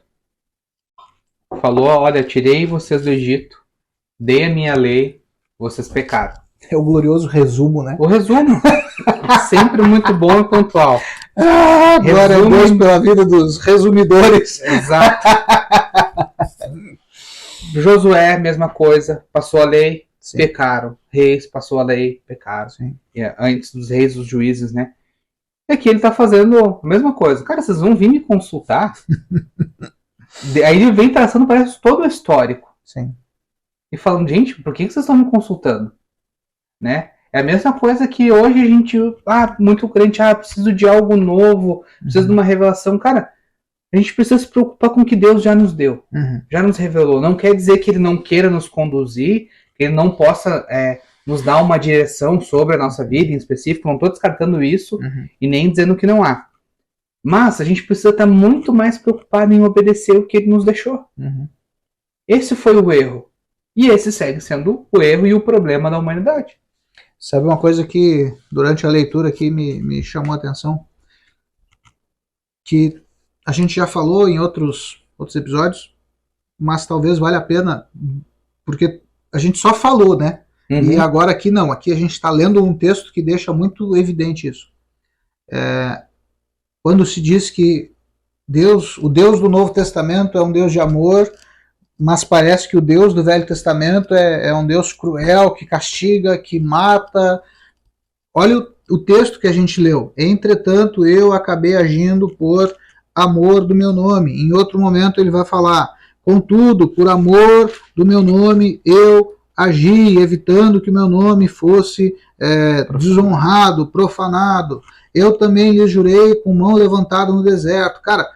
Falou, olha, tirei vocês do Egito, dei a minha lei, vocês pecaram. É o glorioso resumo, né? O resumo. Sempre muito bom e pontual. Glória a Deus pela vida dos resumidores. Exato. Josué, mesma coisa. Passou a lei, sim, pecaram. Reis, passou a lei, pecaram. Sim. Antes dos reis, os juízes, né? E aqui ele tá fazendo a mesma coisa. Cara, vocês vão vir me consultar? Aí ele vem traçando, parece, todo o histórico. Sim. E falando, gente, por que vocês estão me consultando? Né? É a mesma coisa que hoje a gente, muito crente, preciso de algo novo, preciso de uma revelação. Cara, a gente precisa se preocupar com o que Deus já nos deu, já nos revelou. Não quer dizer que ele não queira nos conduzir, que ele não possa nos dar uma direção sobre a nossa vida em específico. Não estou descartando isso e nem dizendo que não há. Mas a gente precisa estar muito mais preocupado em obedecer o que ele nos deixou. Esse foi o erro. E esse segue sendo o erro e o problema da humanidade. Sabe uma coisa que durante a leitura aqui me chamou a atenção? Que a gente já falou em outros episódios, mas talvez valha a pena, porque a gente só falou, né? E agora aqui não, aqui a gente está lendo um texto que deixa muito evidente isso. Quando se diz que o Deus do Novo Testamento é um Deus de amor, mas parece que o Deus do Velho Testamento é um Deus cruel, que castiga, que mata. Olha o texto que a gente leu. Entretanto, eu acabei agindo por amor do meu nome. Em outro momento ele vai falar, contudo, por amor do meu nome, eu agi, evitando que o meu nome fosse desonrado, profanado. Eu também lhe jurei com mão levantada no deserto. Cara,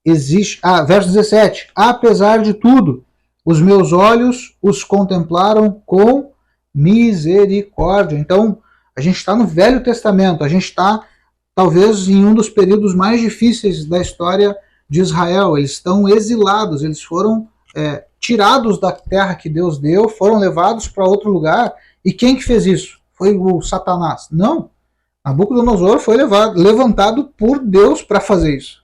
existe. Verso 17. Apesar de tudo, os meus olhos os contemplaram com misericórdia. Então, a gente está no Velho Testamento. A gente está, talvez, em um dos períodos mais difíceis da história de Israel. Eles estão exilados. Eles foram tirados da terra que Deus deu, foram levados para outro lugar. E quem que fez isso? Foi o Satanás? Não. Nabucodonosor foi levantado por Deus para fazer isso.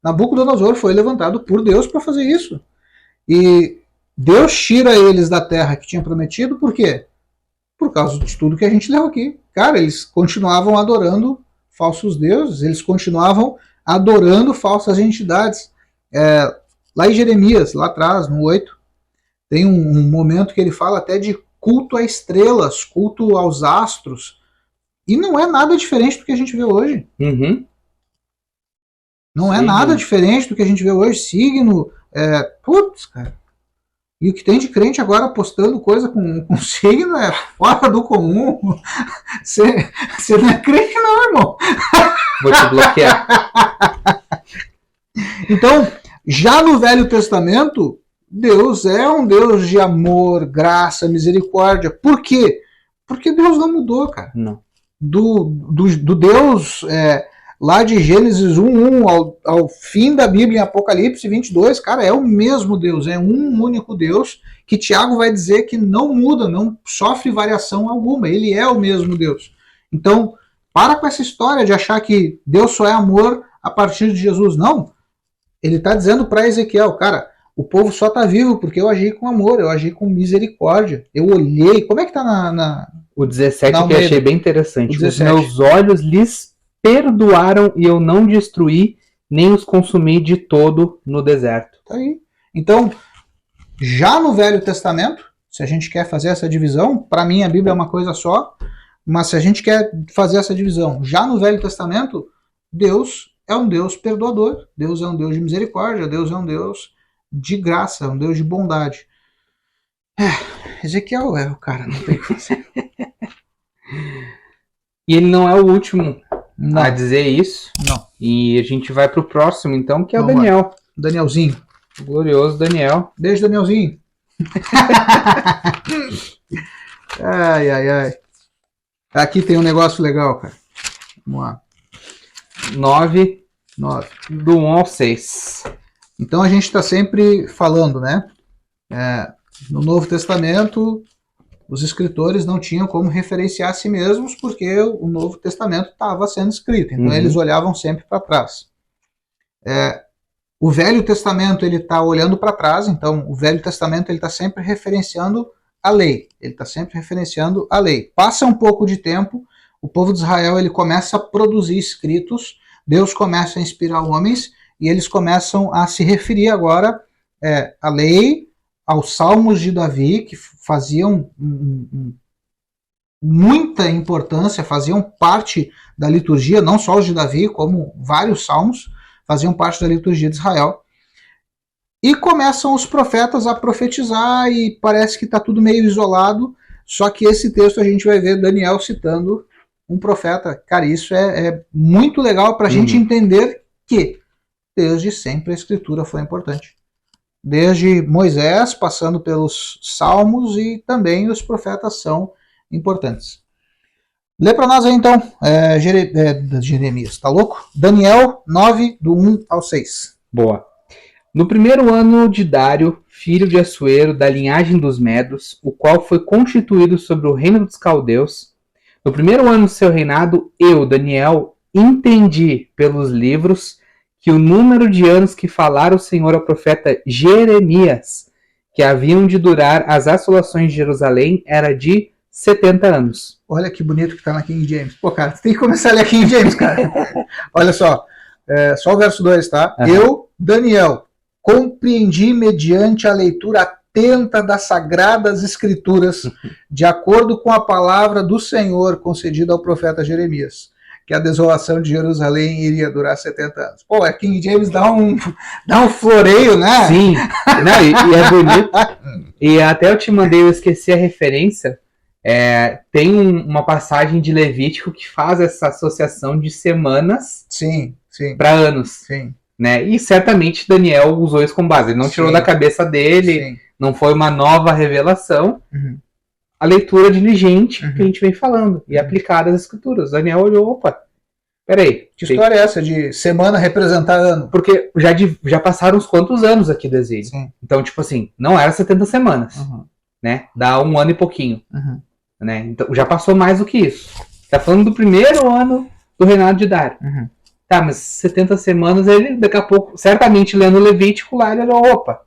Nabucodonosor foi levantado por Deus para fazer isso. E Deus tira eles da terra que tinha prometido, por quê? Por causa de tudo que a gente leu aqui. Cara, eles continuavam adorando falsos deuses, eles continuavam adorando falsas entidades. Lá em Jeremias, lá atrás, no 8, tem um momento que ele fala até de culto a estrelas, culto aos astros. E não é nada diferente do que a gente vê hoje. Uhum. Não é nada diferente do que a gente vê hoje. Signo. Putz, cara. E o que tem de crente agora postando coisa com signo é fora do comum. Você não é crente, não, irmão. Vou te bloquear. Então, já no Velho Testamento, Deus é um Deus de amor, graça, misericórdia. Por quê? Porque Deus não mudou, cara. Não. Do Deus lá de Gênesis 1:1 ao fim da Bíblia em Apocalipse 22, cara, é o mesmo Deus, é um único Deus que Tiago vai dizer que não muda, não sofre variação alguma, ele é o mesmo Deus. Então, para com essa história de achar que Deus só é amor a partir de Jesus, não. Ele está dizendo para Ezequiel, cara, o povo só está vivo porque eu agi com amor, eu agi com misericórdia, eu olhei, como é que está na O 17 que eu achei bem interessante. Os 17. meus olhos lhes perdoaram e eu não destruí, nem os consumi de todo no deserto. Tá aí. Então, já no Velho Testamento, se a gente quer fazer essa divisão, para mim a Bíblia é uma coisa só, mas se a gente quer fazer essa divisão, já no Velho Testamento, Deus é um Deus perdoador, Deus é um Deus de misericórdia, Deus é um Deus de graça, um Deus de bondade. Ezequiel é o cara, não tem o que fazer. E ele não é o último Não. a dizer isso. Não. E a gente vai pro próximo, então, que é o Vamos lá. Daniel. Danielzinho. O glorioso Daniel. Beijo, Danielzinho. Ai, ai, ai. Aqui tem um negócio legal, cara. Vamos lá. 9, 9. do 1 ao 6. Então a gente está sempre falando, né? No Novo Testamento, os escritores não tinham como referenciar a si mesmos porque o Novo Testamento estava sendo escrito. Então eles olhavam sempre para trás. O Velho Testamento ele está olhando para trás. Então o Velho Testamento ele está sempre referenciando a lei. Ele está sempre referenciando a lei. Passa um pouco de tempo, o povo de Israel ele começa a produzir escritos. Deus começa a inspirar homens e eles começam a se referir agora à lei, aos salmos de Davi, que faziam muita importância, faziam parte da liturgia, não só os de Davi, como vários salmos, faziam parte da liturgia de Israel. E começam os profetas a profetizar e parece que está tudo meio isolado, só que esse texto a gente vai ver Daniel citando um profeta. Cara, isso é muito legal para a gente entender que desde sempre a escritura foi importante. Desde Moisés, passando pelos salmos e também os profetas são importantes. Lê para nós aí então, Jeremias, tá louco? Daniel 9, do 1 ao 6. Boa. No primeiro ano de Dário, filho de Assuero, da linhagem dos Medos, o qual foi constituído sobre o reino dos caldeus, no primeiro ano do seu reinado, eu, Daniel, entendi pelos livros que o número de anos que falara o Senhor ao profeta Jeremias, que haviam de durar as assolações de Jerusalém, era de 70 anos. Olha que bonito que tá na King James. Pô, cara, você tem que começar a ler a King James, cara. Olha só, só o verso 2, tá? Eu, Daniel, compreendi mediante a leitura atenta das sagradas escrituras, de acordo com a palavra do Senhor concedida ao profeta Jeremias, que a desolação de Jerusalém iria durar 70 anos. Pô, a King James dá um floreio, né? Sim, não, e é bonito. E até eu te mandei, eu esqueci a referência. Tem uma passagem de Levítico que faz essa associação de semanas para anos. Sim. Né? E certamente Daniel usou isso como base. Ele não tirou da cabeça dele, não foi uma nova revelação. A leitura diligente que a gente vem falando e aplicada às escrituras. Daniel olhou, opa, peraí. Que história é essa de semana representar ano? Porque já passaram uns quantos anos aqui do exílio. Sim. Então, tipo assim, não era 70 semanas, né? Dá 1 ano e pouquinho. Né? Então, já passou mais do que isso. Tá falando do primeiro ano do reinado de Dário. Tá, mas 70 semanas, ele daqui a pouco, certamente lendo o Levítico lá, ele olhou, opa,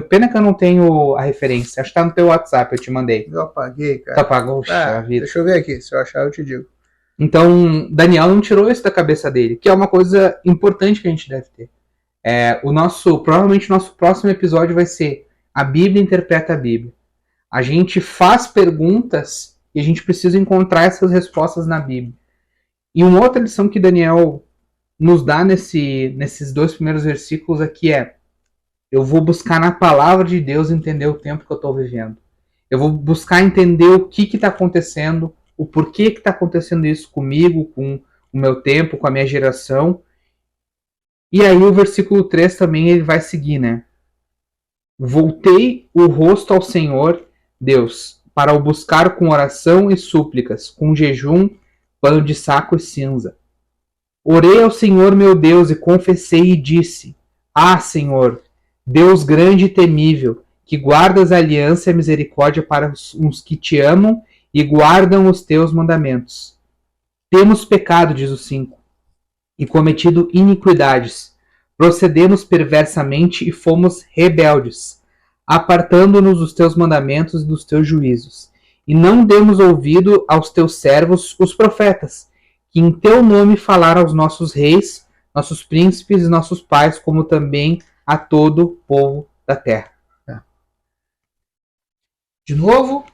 Pena que eu não tenho a referência. Acho que tá no teu WhatsApp, eu te mandei. Eu apaguei, cara. Tu apagou? Vida. Deixa eu ver aqui. Se eu achar, eu te digo. Então, Daniel não tirou isso da cabeça dele, que é uma coisa importante que a gente deve ter. Provavelmente o nosso próximo episódio vai ser a Bíblia interpreta a Bíblia. A gente faz perguntas e a gente precisa encontrar essas respostas na Bíblia. E uma outra lição que Daniel nos dá nesses 2 primeiros versículos aqui eu vou buscar na palavra de Deus entender o tempo que eu estou vivendo. Eu vou buscar entender o que está acontecendo, o porquê que está acontecendo isso comigo, com o meu tempo, com a minha geração. E aí o versículo 3 também ele vai seguir, né? Voltei o rosto ao Senhor, Deus, para o buscar com oração e súplicas, com jejum, pano de saco e cinza. Orei ao Senhor meu Deus e confessei e disse: Ah, Senhor, Deus grande e temível, que guardas a aliança e a misericórdia para os que te amam e guardam os teus mandamentos. Temos pecado, diz o 5, e cometido iniquidades. Procedemos perversamente e fomos rebeldes, apartando-nos dos teus mandamentos e dos teus juízos. E não demos ouvido aos teus servos, os profetas, que em teu nome falaram aos nossos reis, nossos príncipes e nossos pais, como também a todo o povo da terra. De novo,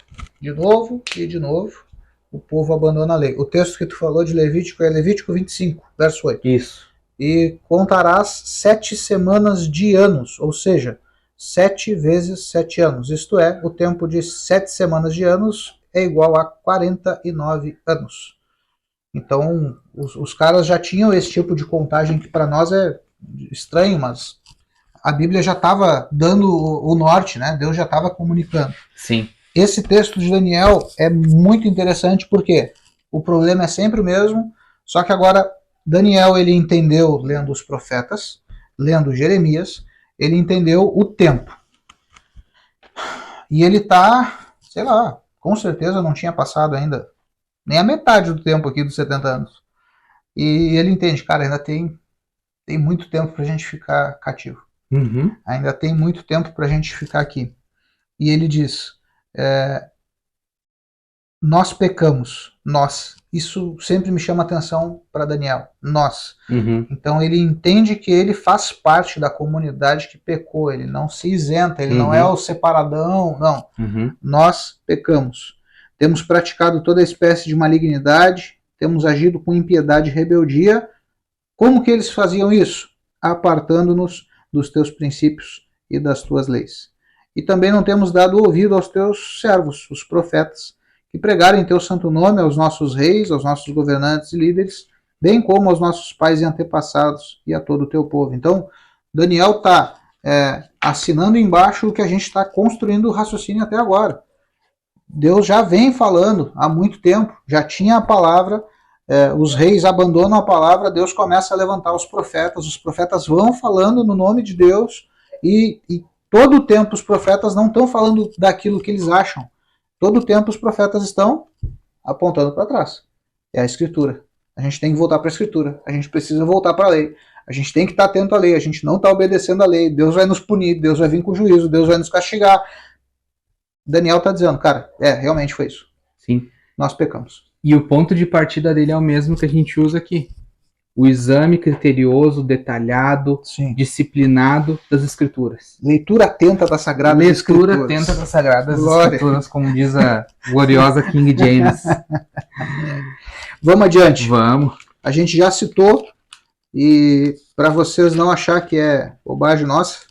o povo abandona a lei. O texto que tu falou de Levítico é Levítico 25, verso 8. Isso. E contarás 7 semanas de anos, ou seja, 7 vezes 7 anos. Isto é, o tempo de 7 semanas de anos é igual a 49 anos. Então, os caras já tinham esse tipo de contagem que para nós é estranho, mas a Bíblia já estava dando o norte, né? Deus já estava comunicando. Sim. Esse texto de Daniel é muito interessante porque o problema é sempre o mesmo, só que agora Daniel ele entendeu, lendo os profetas, lendo Jeremias, ele entendeu o tempo. E ele está, sei lá, com certeza não tinha passado ainda nem a metade do tempo aqui dos 70 anos. E ele entende, cara, ainda tem muito tempo para a gente ficar cativo. Uhum. Ainda tem muito tempo para a gente ficar aqui. E ele diz, nós pecamos, nós. Isso sempre me chama atenção para Daniel, nós. Uhum. Então ele entende que ele faz parte da comunidade que pecou, ele não se isenta, ele não é o separadão, não. Nós pecamos. Temos praticado toda espécie de malignidade, temos agido com impiedade e rebeldia. Como que eles faziam isso? Apartando-nos dos teus princípios e das tuas leis. E também não temos dado ouvido aos teus servos, os profetas, que pregaram em teu santo nome aos nossos reis, aos nossos governantes e líderes, bem como aos nossos pais e antepassados e a todo o teu povo. Então, Daniel está assinando embaixo o que a gente está construindo o raciocínio até agora. Deus já vem falando há muito tempo, já tinha a palavra, os reis abandonam a palavra, Deus começa a levantar os profetas vão falando no nome de Deus e todo o tempo os profetas não estão falando daquilo que eles acham. Todo o tempo os profetas estão apontando para trás. É a Escritura. A gente tem que voltar para a Escritura. A gente precisa voltar para a lei. A gente tem que estar atento à lei. A gente não está obedecendo à lei. Deus vai nos punir. Deus vai vir com juízo. Deus vai nos castigar. Daniel está dizendo, cara, realmente foi isso. Sim. Nós pecamos. E o ponto de partida dele é o mesmo que a gente usa aqui. O exame criterioso, detalhado, Sim. disciplinado das Escrituras. Leitura atenta das Sagradas Escrituras. Leitura atenta das Sagradas Escrituras, como diz a gloriosa King James. Vamos adiante. Vamos. A gente já citou, e para vocês não achar que é bobagem nossa,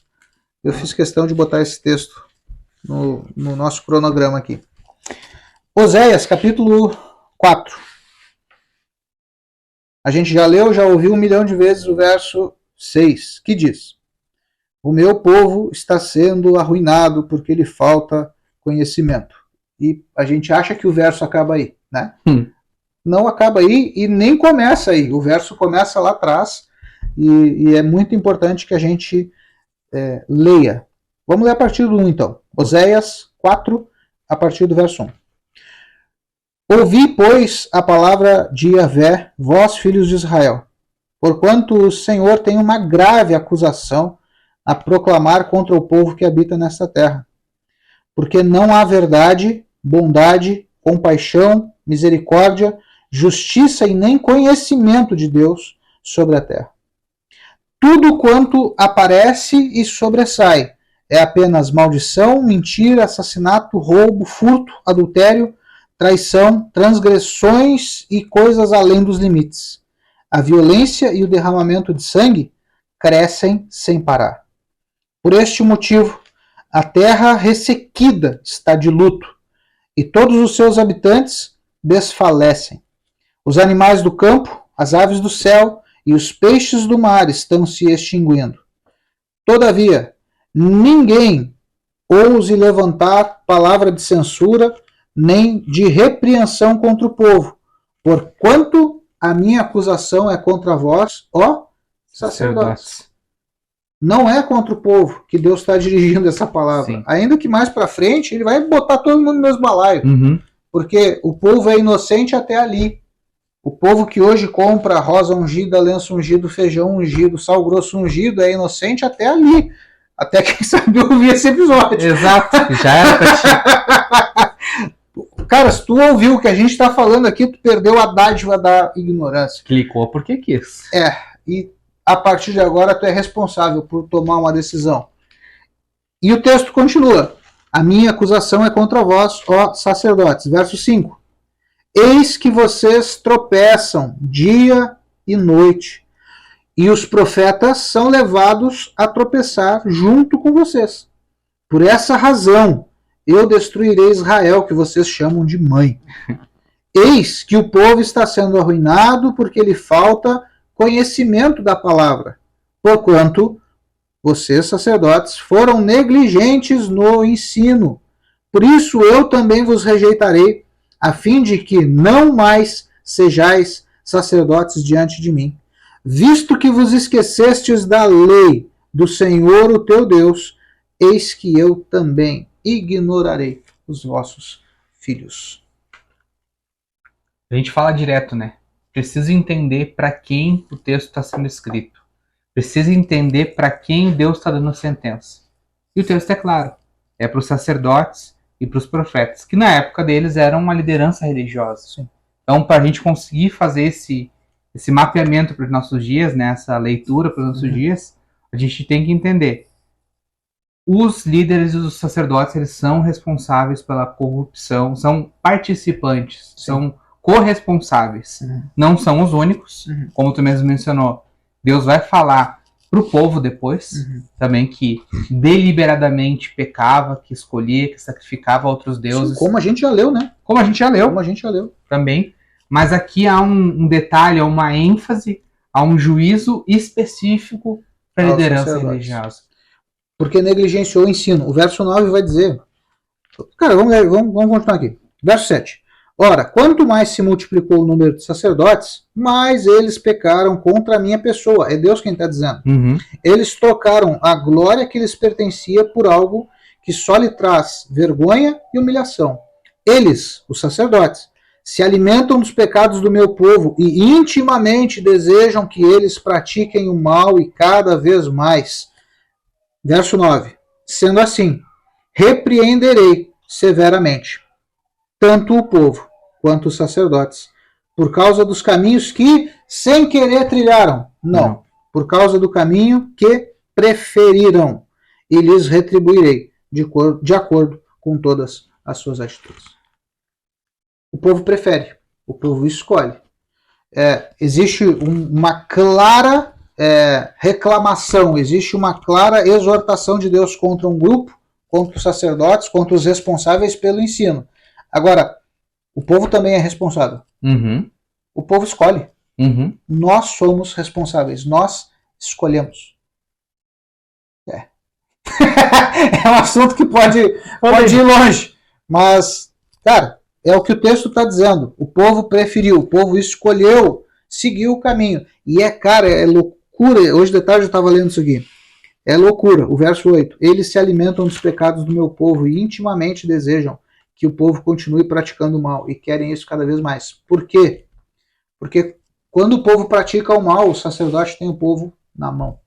eu fiz questão de botar esse texto no nosso cronograma aqui. Oséias, capítulo 4. A gente já leu, já ouviu 1 milhão de vezes o verso 6, que diz: o meu povo está sendo arruinado porque lhe falta conhecimento. E a gente acha que o verso acaba aí, né? Não acaba aí e nem começa aí. O verso começa lá atrás e é muito importante que a gente leia. Vamos ler a partir do 1, então. Oséias 4, a partir do verso 1. Ouvi, pois, a palavra de Yahvé, vós, filhos de Israel, porquanto o Senhor tem uma grave acusação a proclamar contra o povo que habita nesta terra. Porque não há verdade, bondade, compaixão, misericórdia, justiça e nem conhecimento de Deus sobre a terra. Tudo quanto aparece e sobressai é apenas maldição, mentira, assassinato, roubo, furto, adultério, traição, transgressões e coisas além dos limites. A violência e o derramamento de sangue crescem sem parar. Por este motivo, a terra ressequida está de luto, e todos os seus habitantes desfalecem. Os animais do campo, as aves do céu e os peixes do mar estão se extinguindo. Todavia, ninguém ouse levantar palavra de censura nem de repreensão contra o povo, porquanto a minha acusação é contra vós, ó sacerdotes. Não é contra o povo que Deus está dirigindo essa palavra. Sim. Ainda que mais para frente ele vai botar todo mundo no mesmo balaio. Porque o povo é inocente até ali. O povo que hoje compra rosa ungida, lenço ungido, feijão ungido, sal grosso ungido, é inocente até ali. Até quem sabe ouvir esse episódio. Exato, já era pra ti. Cara, se tu ouviu o que a gente está falando aqui, tu perdeu a dádiva da ignorância. Clicou porque quis. E a partir de agora tu é responsável por tomar uma decisão. E o texto continua. A minha acusação é contra vós, ó sacerdotes. Verso 5. Eis que vocês tropeçam dia e noite, e os profetas são levados a tropeçar junto com vocês. Por essa razão, eu destruirei Israel, que vocês chamam de mãe. Eis que o povo está sendo arruinado porque lhe falta conhecimento da palavra, porquanto vocês, sacerdotes, foram negligentes no ensino. Por isso eu também vos rejeitarei, a fim de que não mais sejais sacerdotes diante de mim. Visto que vos esquecestes da lei do Senhor, o teu Deus, eis que eu também ignorarei os vossos filhos. A gente fala direto, né? Precisa entender para quem o texto está sendo escrito. Precisa entender para quem Deus está dando a sentença. E o texto é claro. É para os sacerdotes e para os profetas, que na época deles eram uma liderança religiosa. Sim. Então, para a gente conseguir fazer esse mapeamento para os nossos dias, né, essa leitura para os nossos dias, a gente tem que entender. Os líderes e os sacerdotes, eles são responsáveis pela corrupção, são participantes, Sim. são corresponsáveis. Não são os únicos, como tu mesmo mencionou. Deus vai falar pro povo depois, também, que deliberadamente pecava, que escolhia, que sacrificava outros deuses. Sim, como a gente já leu, né? Como a gente já leu. Como a gente já leu. Também. Mas aqui há um detalhe, há uma ênfase, há um juízo específico para a liderança religiosa. Porque negligenciou o ensino. O verso 9 vai dizer... Cara, vamos continuar aqui. Verso 7. Ora, quanto mais se multiplicou o número de sacerdotes, mais eles pecaram contra a minha pessoa. É Deus quem está dizendo. Eles trocaram a glória que lhes pertencia por algo que só lhe traz vergonha e humilhação. Eles, os sacerdotes, se alimentam dos pecados do meu povo e intimamente desejam que eles pratiquem o mal e cada vez mais. Verso 9. Sendo assim, repreenderei severamente tanto o povo quanto os sacerdotes, por causa dos caminhos que, sem querer, trilharam. Não, por causa do caminho que preferiram, e lhes retribuirei de acordo com todas as suas atitudes. O povo prefere, o povo escolhe. Existe uma clara reclamação, existe uma clara exortação de Deus contra um grupo, contra os sacerdotes, contra os responsáveis pelo ensino. Agora, o povo também é responsável. O povo escolhe. Nós somos responsáveis. Nós escolhemos. É um assunto que pode ir longe. Mas, cara, é o que o texto está dizendo. O povo preferiu, o povo escolheu, seguiu o caminho. E cara, é loucura. Hoje de tarde eu estava lendo isso aqui. É loucura. O verso 8. Eles se alimentam dos pecados do meu povo e intimamente desejam que o povo continue praticando o mal e querem isso cada vez mais. Por quê? Porque quando o povo pratica o mal, o sacerdote tem o povo na mão.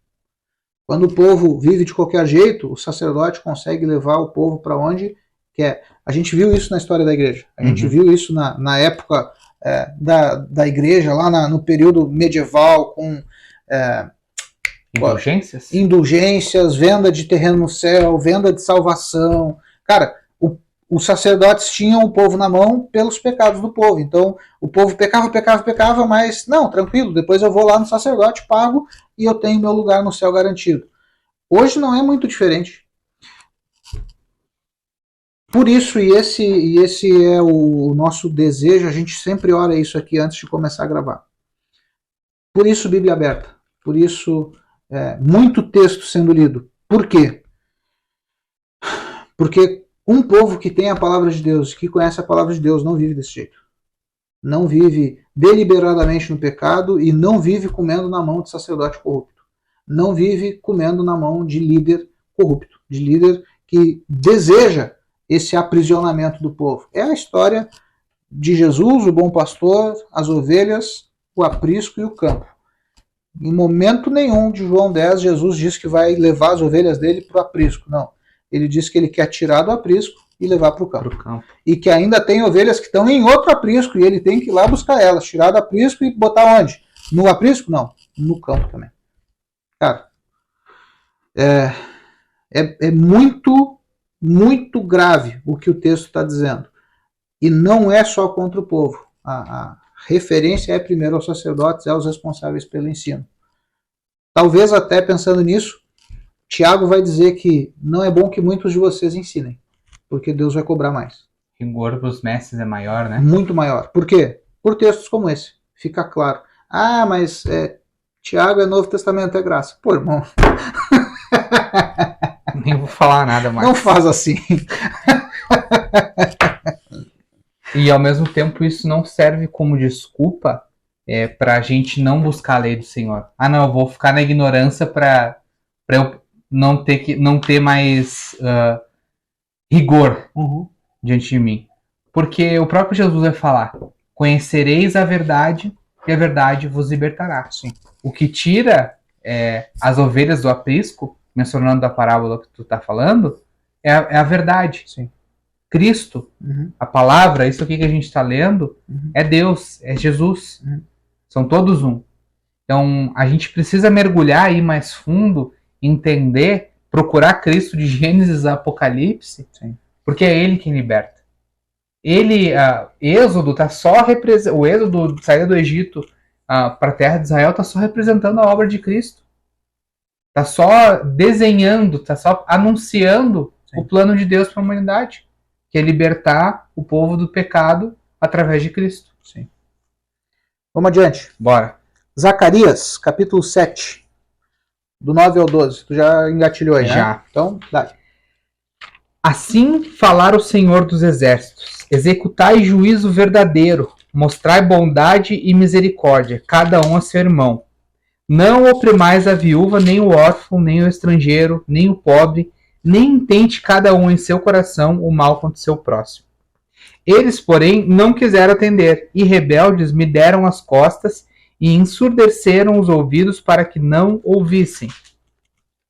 Quando o povo vive de qualquer jeito, o sacerdote consegue levar o povo para onde quer. A gente viu isso na história da igreja. A gente viu isso na época da igreja, lá no período medieval, com indulgências, venda de terreno no céu, venda de salvação. Cara, os sacerdotes tinham o povo na mão pelos pecados do povo. Então, o povo pecava, mas não, tranquilo, depois eu vou lá no sacerdote, pago e eu tenho meu lugar no céu garantido. Hoje não é muito diferente. Por isso, e esse é o nosso desejo, a gente sempre ora isso aqui antes de começar a gravar. Por isso, Bíblia aberta. Por isso, muito texto sendo lido. Por quê? Porque um povo que tem a palavra de Deus, que conhece a palavra de Deus, não vive desse jeito. Não vive deliberadamente no pecado e não vive comendo na mão de sacerdote corrupto. Não vive comendo na mão de líder corrupto, de líder que deseja esse aprisionamento do povo. É a história de Jesus, o bom pastor, as ovelhas, o aprisco e o campo. Em momento nenhum de João 10, Jesus diz que vai levar as ovelhas dele para o aprisco. Não. Ele diz que ele quer tirar do aprisco e levar para o campo. E que ainda tem ovelhas que estão em outro aprisco e ele tem que ir lá buscar elas, tirar do aprisco e botar onde? No aprisco? Não. No campo também. Cara, é muito, muito grave o que o texto está dizendo. E não é só contra o povo. A referência é primeiro aos sacerdotes, aos responsáveis pelo ensino. Talvez até pensando nisso, Tiago vai dizer que não é bom que muitos de vocês ensinem, porque Deus vai cobrar mais. Rigor para os mestres é maior, né? Muito maior. Por quê? Por textos como esse. Fica claro. Ah, mas Tiago é Novo Testamento, é graça. Pô, irmão. Nem vou falar nada mais. Não faz assim. E ao mesmo tempo isso não serve como desculpa para a gente não buscar a lei do Senhor. Ah, não, eu vou ficar na ignorância para eu não ter mais rigor diante de mim. Porque o próprio Jesus vai falar: conhecereis a verdade e a verdade vos libertará. Sim. O que tira as ovelhas do aprisco, mencionando a parábola que tu está falando, é a verdade. Sim. Cristo, a palavra, isso aqui que a gente está lendo, é Deus, é Jesus. São todos um. Então, a gente precisa mergulhar aí mais fundo, entender, procurar Cristo de Gênesis a Apocalipse, porque é Ele quem liberta. Ele, Êxodo, tá só o Êxodo, saída do Egito para a terra de Israel, está só representando a obra de Cristo. Está só desenhando, está só anunciando o plano de Deus para a humanidade, que é libertar o povo do pecado através de Cristo. Sim. Vamos adiante. Bora. Zacarias, capítulo 7, do 9 ao 12. Tu já engatilhou aí, já. Né? Então, dá. Assim falar o Senhor dos Exércitos: executai juízo verdadeiro, mostrai bondade e misericórdia, cada um a seu irmão. Não oprimais a viúva, nem o órfão, nem o estrangeiro, nem o pobre, nem intente cada um em seu coração o mal contra o seu próximo. Eles, porém, não quiseram atender, e rebeldes me deram as costas e ensurdeceram os ouvidos para que não ouvissem.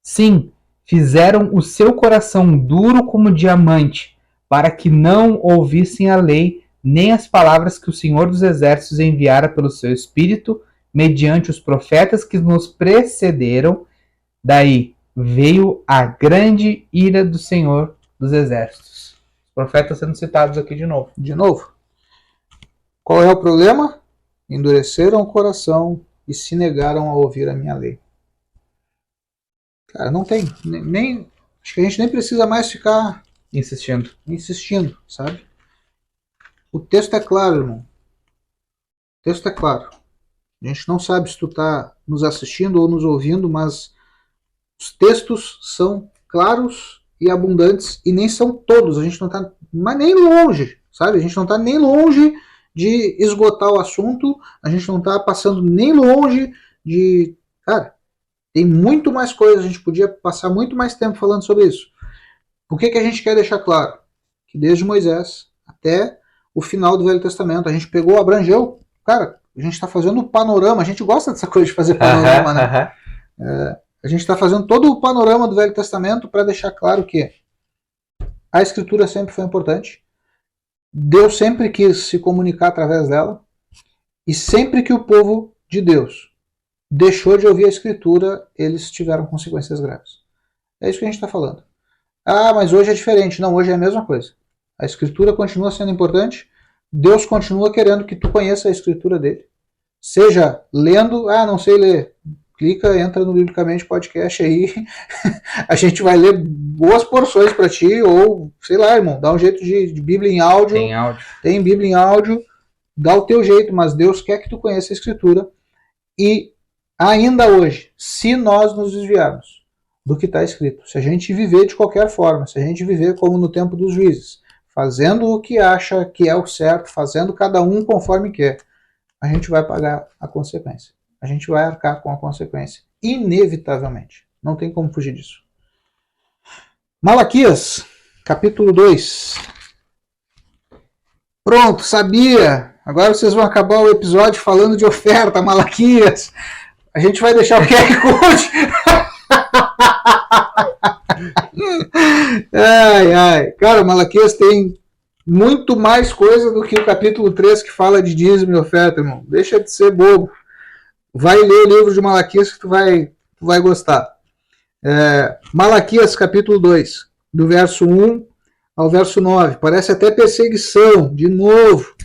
Sim, fizeram o seu coração duro como diamante, para que não ouvissem a lei, nem as palavras que o Senhor dos Exércitos enviara pelo seu Espírito, mediante os profetas que nos precederam. Daí veio a grande ira do Senhor dos Exércitos. Os profetas sendo citados aqui de novo. De novo. Qual é o problema? Endureceram o coração e se negaram a ouvir a minha lei. Cara, não tem. Acho que a gente nem precisa mais ficar insistindo, sabe? O texto é claro, irmão. O texto é claro. A gente não sabe se tu está nos assistindo ou nos ouvindo, mas os textos são claros e abundantes e nem são todos. A gente não está nem longe, sabe? A gente não está nem longe de esgotar o assunto. A gente não está passando nem longe de... Cara, tem muito mais coisa. A gente podia passar muito mais tempo falando sobre isso. O que a gente quer deixar claro? Que desde Moisés até o final do Velho Testamento, a gente pegou, abrangeu. Cara, a gente está fazendo um panorama. A gente gosta dessa coisa de fazer panorama, né? A gente está fazendo todo o panorama do Velho Testamento para deixar claro que a Escritura sempre foi importante, Deus sempre quis se comunicar através dela, e sempre que o povo de Deus deixou de ouvir a Escritura, eles tiveram consequências graves. É isso que a gente está falando. Ah, mas hoje é diferente. Não, hoje é a mesma coisa. A Escritura continua sendo importante, Deus continua querendo que tu conheça a Escritura dele. Seja lendo, não sei ler, clica, entra no Biblicamente Podcast aí, a gente vai ler boas porções para ti, ou, sei lá, irmão, dá um jeito de Bíblia em áudio. Tem áudio. Tem Bíblia em áudio, dá o teu jeito, mas Deus quer que tu conheça a Escritura. E ainda hoje, se nós nos desviarmos do que está escrito, se a gente viver de qualquer forma, se a gente viver como no tempo dos juízes, fazendo o que acha que é o certo, fazendo cada um conforme quer, a gente vai pagar a consequência. A gente vai arcar com a consequência. Inevitavelmente. Não tem como fugir disso. Malaquias, capítulo 2. Pronto, sabia! Agora vocês vão acabar o episódio falando de oferta, Malaquias. A gente vai deixar o QR Code. Ai. Cara, Malaquias tem muito mais coisa do que o capítulo 3 que fala de dízimo e oferta, irmão. Deixa de ser bobo. Vai ler o livro de Malaquias que tu vai gostar. Malaquias capítulo 2, do verso 1 ao verso 9. Parece até perseguição, de novo.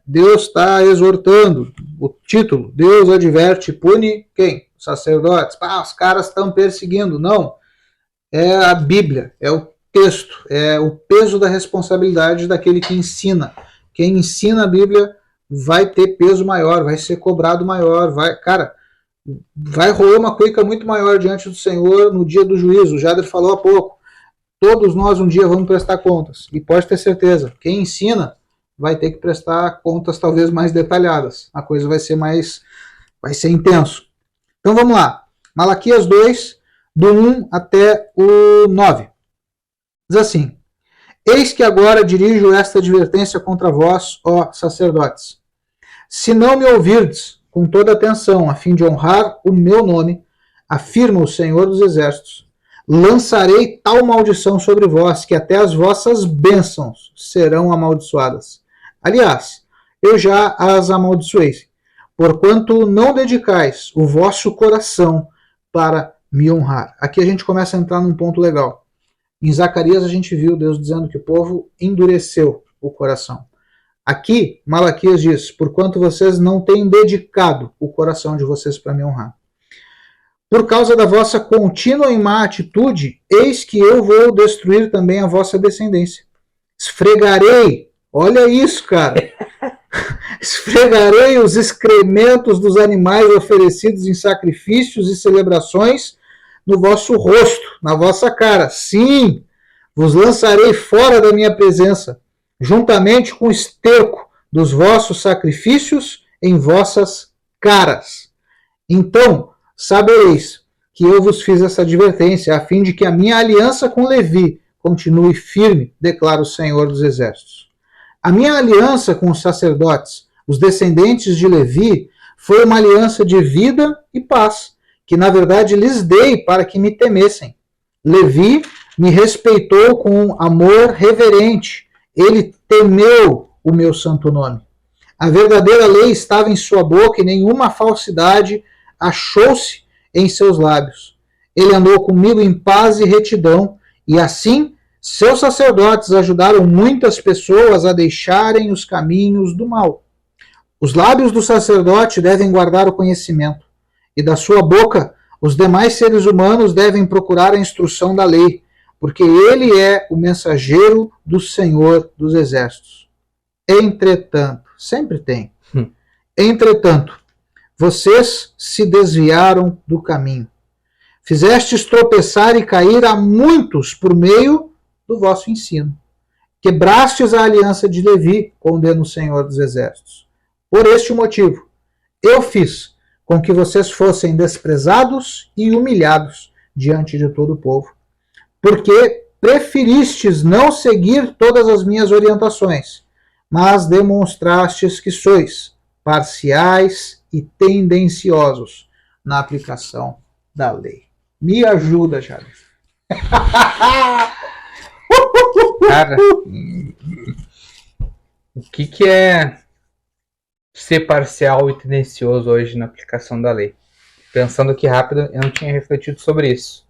Deus está exortando. O título, Deus adverte, pune quem? Os sacerdotes. Os caras estão perseguindo. Não. É a Bíblia, é o texto, é o peso da responsabilidade daquele que ensina. Quem ensina a Bíblia vai ter peso maior, vai ser cobrado maior, vai rolar uma cuica muito maior diante do Senhor no dia do juízo. O Jader falou há pouco. Todos nós um dia vamos prestar contas. E pode ter certeza, quem ensina vai ter que prestar contas talvez mais detalhadas. A coisa vai ser intenso. Então vamos lá. Malaquias 2, do 1 até o 9. Diz assim: Eis que agora dirijo esta advertência contra vós, ó sacerdotes. Se não me ouvirdes com toda atenção, a fim de honrar o meu nome, afirma o Senhor dos Exércitos, lançarei tal maldição sobre vós, que até as vossas bênçãos serão amaldiçoadas. Aliás, eu já as amaldiçoei, porquanto não dedicais o vosso coração para me honrar. Aqui a gente começa a entrar num ponto legal. Em Zacarias a gente viu Deus dizendo que o povo endureceu o coração. Aqui, Malaquias diz, porquanto vocês não têm dedicado o coração de vocês para me honrar. Por causa da vossa contínua e má atitude, eis que eu vou destruir também a vossa descendência. Esfregarei, olha isso, cara, esfregarei os excrementos dos animais oferecidos em sacrifícios e celebrações no vosso rosto, na vossa cara. Sim, vos lançarei fora da minha presença, juntamente com o esterco dos vossos sacrifícios em vossas caras. Então sabereis que eu vos fiz essa advertência, a fim de que a minha aliança com Levi continue firme, declara o Senhor dos Exércitos. A minha aliança com os sacerdotes, os descendentes de Levi, foi uma aliança de vida e paz, que na verdade lhes dei para que me temessem. Levi me respeitou com amor reverente, ele temeu o meu santo nome. A verdadeira lei estava em sua boca e nenhuma falsidade achou-se em seus lábios. Ele andou comigo em paz e retidão, e assim seus sacerdotes ajudaram muitas pessoas a deixarem os caminhos do mal. Os lábios do sacerdote devem guardar o conhecimento, e da sua boca os demais seres humanos devem procurar a instrução da lei, porque ele é o mensageiro do Senhor dos Exércitos. Entretanto, sempre tem. Entretanto, vocês se desviaram do caminho. Fizestes tropeçar e cair a muitos por meio do vosso ensino. Quebrastes a aliança de Levi, condena o Senhor dos Exércitos. Por este motivo, eu fiz com que vocês fossem desprezados e humilhados diante de todo o povo, porque preferistes não seguir todas as minhas orientações, mas demonstrastes que sois parciais e tendenciosos na aplicação da lei. Me ajuda, Jader. Cara, o que é ser parcial e tendencioso hoje na aplicação da lei? Pensando aqui rápido, eu não tinha refletido sobre isso.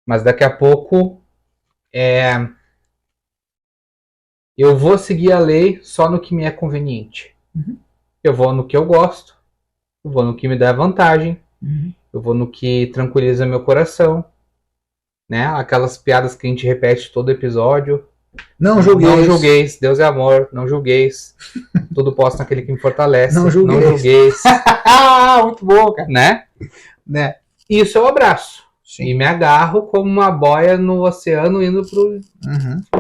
Mas daqui a pouco eu vou seguir a lei só no que me é conveniente. Uhum. Eu vou no que eu gosto, eu vou no que me dá vantagem, Uhum. eu vou no que tranquiliza meu coração, né? Aquelas piadas que a gente repete todo episódio. Não julgueis. Não julgueis, Deus é amor, não julgueis. Tudo posso naquele que me fortalece. Não julgueis. Não julgueis. Muito bom, cara. Né? Isso eu abraço. Sim. E me agarro como uma boia no oceano indo pro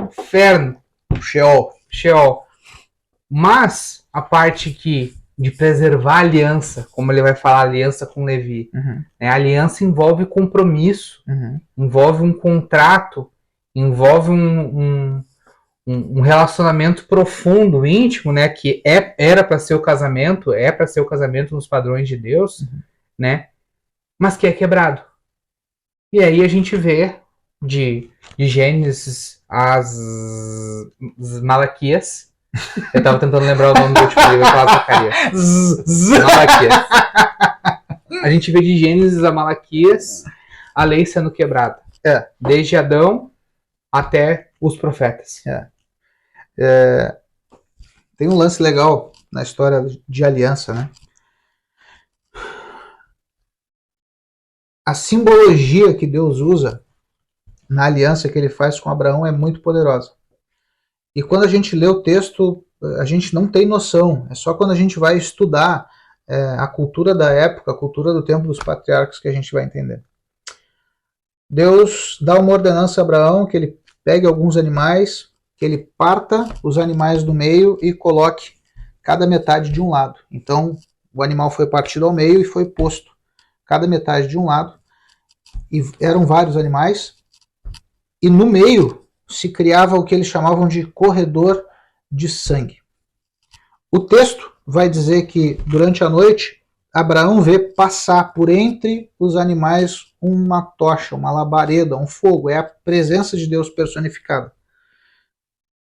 inferno. Sheol. Mas a parte de preservar a aliança, como ele vai falar, aliança com Levi, né? A aliança envolve compromisso, envolve um contrato, envolve um relacionamento profundo, íntimo, né? Que era para ser o casamento, é para ser o casamento nos padrões de Deus, né? Mas que é quebrado. E aí a gente vê de Gênesis às Malaquias. Eu tava tentando lembrar o nome do último livro, eu falava Zacarias. Malaquias. A gente vê de Gênesis a Malaquias a lei sendo quebrada. Desde Adão até os profetas. Tem um lance legal na história de aliança, né? A simbologia que Deus usa na aliança que ele faz com Abraão é muito poderosa. E quando a gente lê o texto, a gente não tem noção. É só quando a gente vai estudar a cultura da época, a cultura do tempo dos patriarcas, que a gente vai entender. Deus dá uma ordenança a Abraão que ele pegue alguns animais, que ele parta os animais do meio e coloque cada metade de um lado. Então, o animal foi partido ao meio e foi posto cada metade de um lado. E eram vários animais. E no meio se criava o que eles chamavam de corredor de sangue. O texto vai dizer que durante a noite Abraão vê passar por entre os animais uma tocha, uma labareda, um fogo. É a presença de Deus personificada.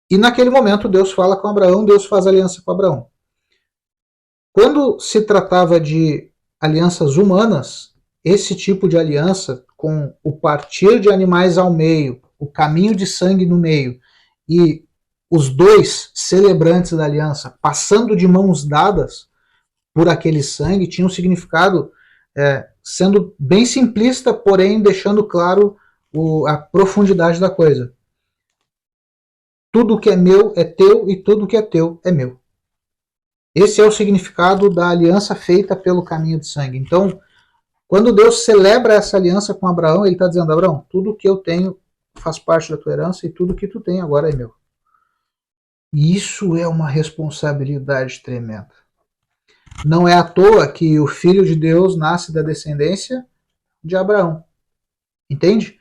E naquele momento Deus fala com Abraão, Deus faz aliança com Abraão. Quando se tratava de alianças humanas, esse tipo de aliança com o partir de animais ao meio, o caminho de sangue no meio e os dois celebrantes da aliança passando de mãos dadas por aquele sangue, tinha um significado sendo bem simplista, porém deixando claro a profundidade da coisa. Tudo que é meu é teu e tudo que é teu é meu. Esse é o significado da aliança feita pelo caminho de sangue. Então, quando Deus celebra essa aliança com Abraão, ele está dizendo: Abraão, tudo que eu tenho faz parte da tua herança e tudo que tu tem agora é meu. E isso é uma responsabilidade tremenda. Não é à toa que o Filho de Deus nasce da descendência de Abraão. Entende?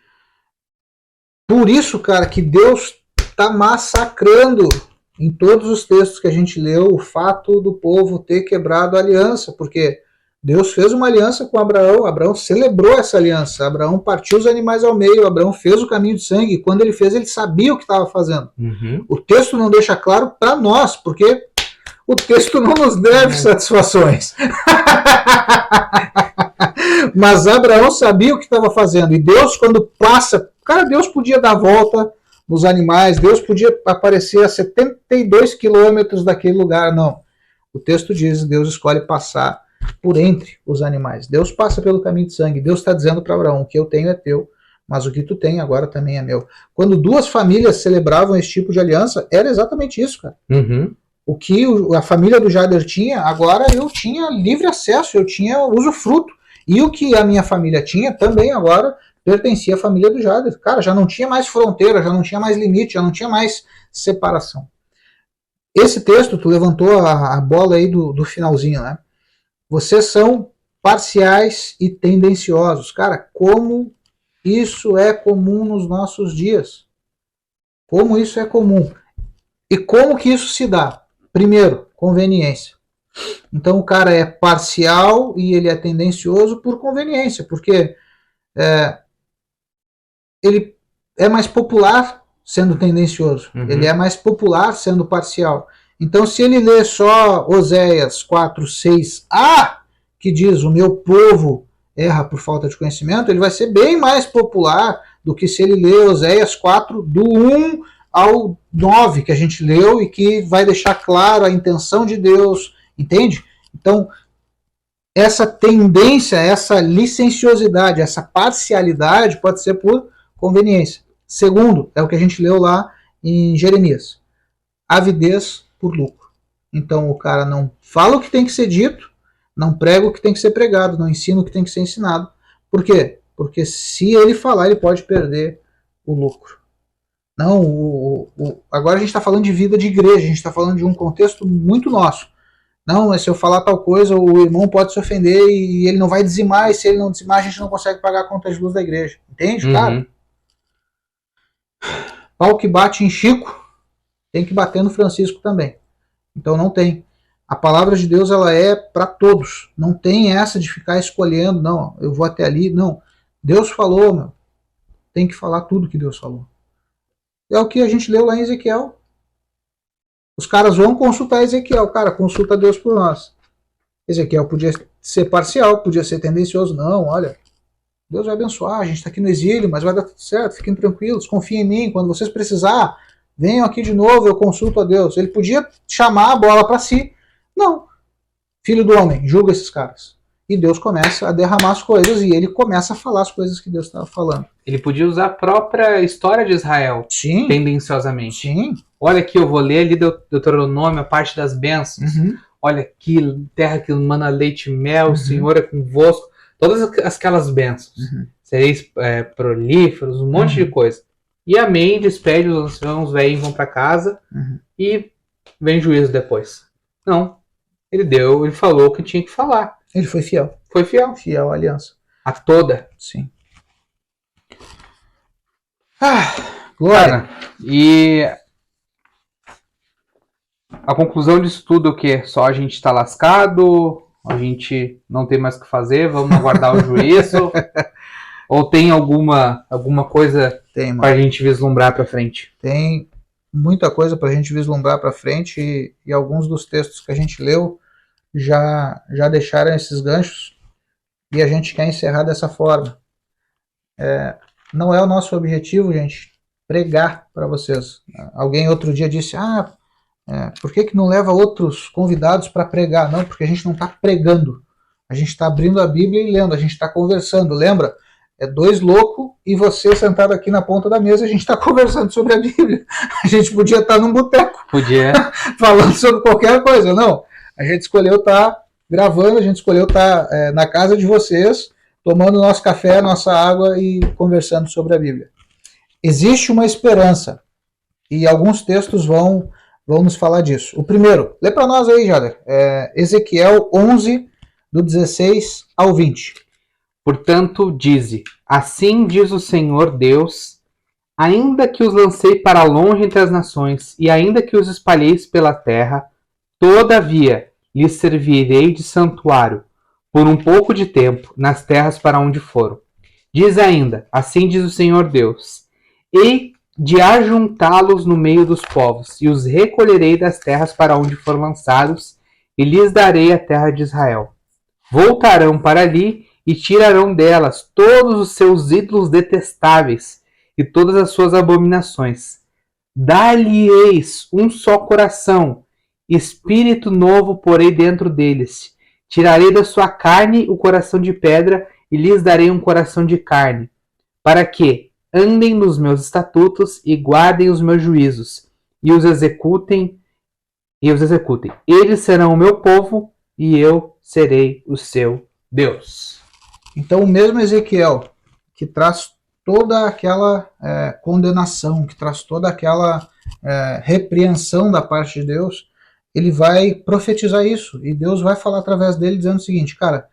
Por isso, cara, que Deus está massacrando em todos os textos que a gente leu o fato do povo ter quebrado a aliança, porque Deus fez uma aliança com Abraão, Abraão celebrou essa aliança, Abraão partiu os animais ao meio, Abraão fez o caminho de sangue, e quando ele fez, ele sabia o que estava fazendo. O texto não deixa claro para nós, porque o texto não nos deve satisfações. Mas Abraão sabia o que estava fazendo, e Deus, quando passa, cara, Deus podia dar a volta nos animais, Deus podia aparecer a 72 quilômetros daquele lugar, não. O texto diz, Deus escolhe passar por entre os animais. Deus passa pelo caminho de sangue. Deus está dizendo para Abraão: o que eu tenho é teu, mas o que tu tem agora também é meu. Quando duas famílias celebravam esse tipo de aliança, era exatamente isso, cara. O que a família do Jader tinha, agora eu tinha livre acesso, eu tinha usufruto. E o que a minha família tinha, também agora pertencia à família do Jader. Cara, já não tinha mais fronteira, já não tinha mais limite, já não tinha mais separação. Esse texto, tu levantou a bola aí do finalzinho, né? Vocês são parciais e tendenciosos. Cara, como isso é comum nos nossos dias? Como isso é comum? E como que isso se dá? Primeiro, conveniência. Então o cara é parcial e ele é tendencioso por conveniência, porque ele é mais popular sendo tendencioso, ele é mais popular sendo parcial. Então se ele lê só Oséias 4:6a, que diz o meu povo erra por falta de conhecimento, ele vai ser bem mais popular do que se ele lê Oséias 4, do 1 ao 9, que a gente leu, e que vai deixar claro a intenção de Deus, entende? Então, essa tendência, essa licenciosidade, essa parcialidade pode ser por conveniência. Segundo, é o que a gente leu lá em Jeremias. Avidez por lucro. Então, o cara não fala o que tem que ser dito, não prega o que tem que ser pregado, não ensina o que tem que ser ensinado. Por quê? Porque se ele falar, ele pode perder o lucro. Não, agora a gente está falando de vida de igreja, a gente está falando de um contexto muito nosso. Não, mas se eu falar tal coisa, o irmão pode se ofender e ele não vai dizimar, e se ele não dizimar, a gente não consegue pagar a conta de luz da igreja. Entende, cara? Pau que bate em Chico, tem que bater no Francisco também. Então não tem. A palavra de Deus, ela é para todos. Não tem essa de ficar escolhendo, não, eu vou até ali. Não. Deus falou, meu. Tem que falar tudo que Deus falou. É o que a gente leu lá em Ezequiel. Os caras vão consultar Ezequiel. Cara, consulta Deus por nós. Ezequiel podia ser parcial, podia ser tendencioso. Não, olha, Deus vai abençoar, a gente está aqui no exílio, mas vai dar tudo certo, fiquem tranquilos, confiem em mim, quando vocês precisar, venham aqui de novo, eu consulto a Deus. Ele podia chamar a bola para si. Não. Filho do homem, julga esses caras. E Deus começa a derramar as coisas e ele começa a falar as coisas que Deus estava falando. Ele podia usar a própria história de Israel, sim, tendenciosamente. Sim. Olha aqui, eu vou ler ali Deuteronômio, a parte das bênçãos. Olha aqui, terra que mana leite e mel, o Senhor é convosco. Todas aquelas bênçãos. Sereis prolíferos, um monte de coisa. E amém, despede os anciãos, velhos, vão para casa e vem juízo depois. Não. Ele falou o que tinha que falar. Ele foi fiel. Foi fiel. Fiel à aliança. A toda. Sim. Glória. Cara, e a conclusão disso tudo é o quê? Só a gente tá lascado, a gente não tem mais o que fazer, vamos aguardar o juízo? Ou tem alguma coisa pra gente vislumbrar pra frente? Tem muita coisa pra gente vislumbrar pra frente e alguns dos textos que a gente leu já deixaram esses ganchos e a gente quer encerrar dessa forma. Não é o nosso objetivo, gente, pregar para vocês. Alguém outro dia disse, por que não leva outros convidados para pregar? Não, porque a gente não está pregando. A gente está abrindo a Bíblia e lendo, a gente está conversando. Lembra? É dois loucos e você sentado aqui na ponta da mesa, a gente está conversando sobre a Bíblia. A gente podia estar num boteco. Podia. Falando sobre qualquer coisa. Não. A gente escolheu estar gravando, a gente escolheu estar na casa de vocês, tomando nosso café, nossa água e conversando sobre a Bíblia. Existe uma esperança. E alguns textos vão nos falar disso. O primeiro, lê para nós aí, Jader. Ezequiel 11, do 16 ao 20. Portanto, dize, assim diz o Senhor Deus, ainda que os lancei para longe entre as nações, e ainda que os espalheis pela terra, todavia lhes servirei de santuário, por um pouco de tempo, nas terras para onde foram. Diz ainda, assim diz o Senhor Deus, e de ajuntá-los no meio dos povos, e os recolherei das terras para onde foram lançados, e lhes darei a terra de Israel. Voltarão para ali, e tirarão delas todos os seus ídolos detestáveis, e todas as suas abominações. Dar-lhe-eis um só coração, espírito novo porei dentro deles. Tirarei da sua carne o coração de pedra, e lhes darei um coração de carne, para que andem nos meus estatutos e guardem os meus juízos, e os executem. Eles serão o meu povo, e eu serei o seu Deus. Então, o mesmo Ezequiel, que traz toda aquela condenação, que traz toda aquela repreensão da parte de Deus, ele vai profetizar isso, e Deus vai falar através dele dizendo o seguinte, cara,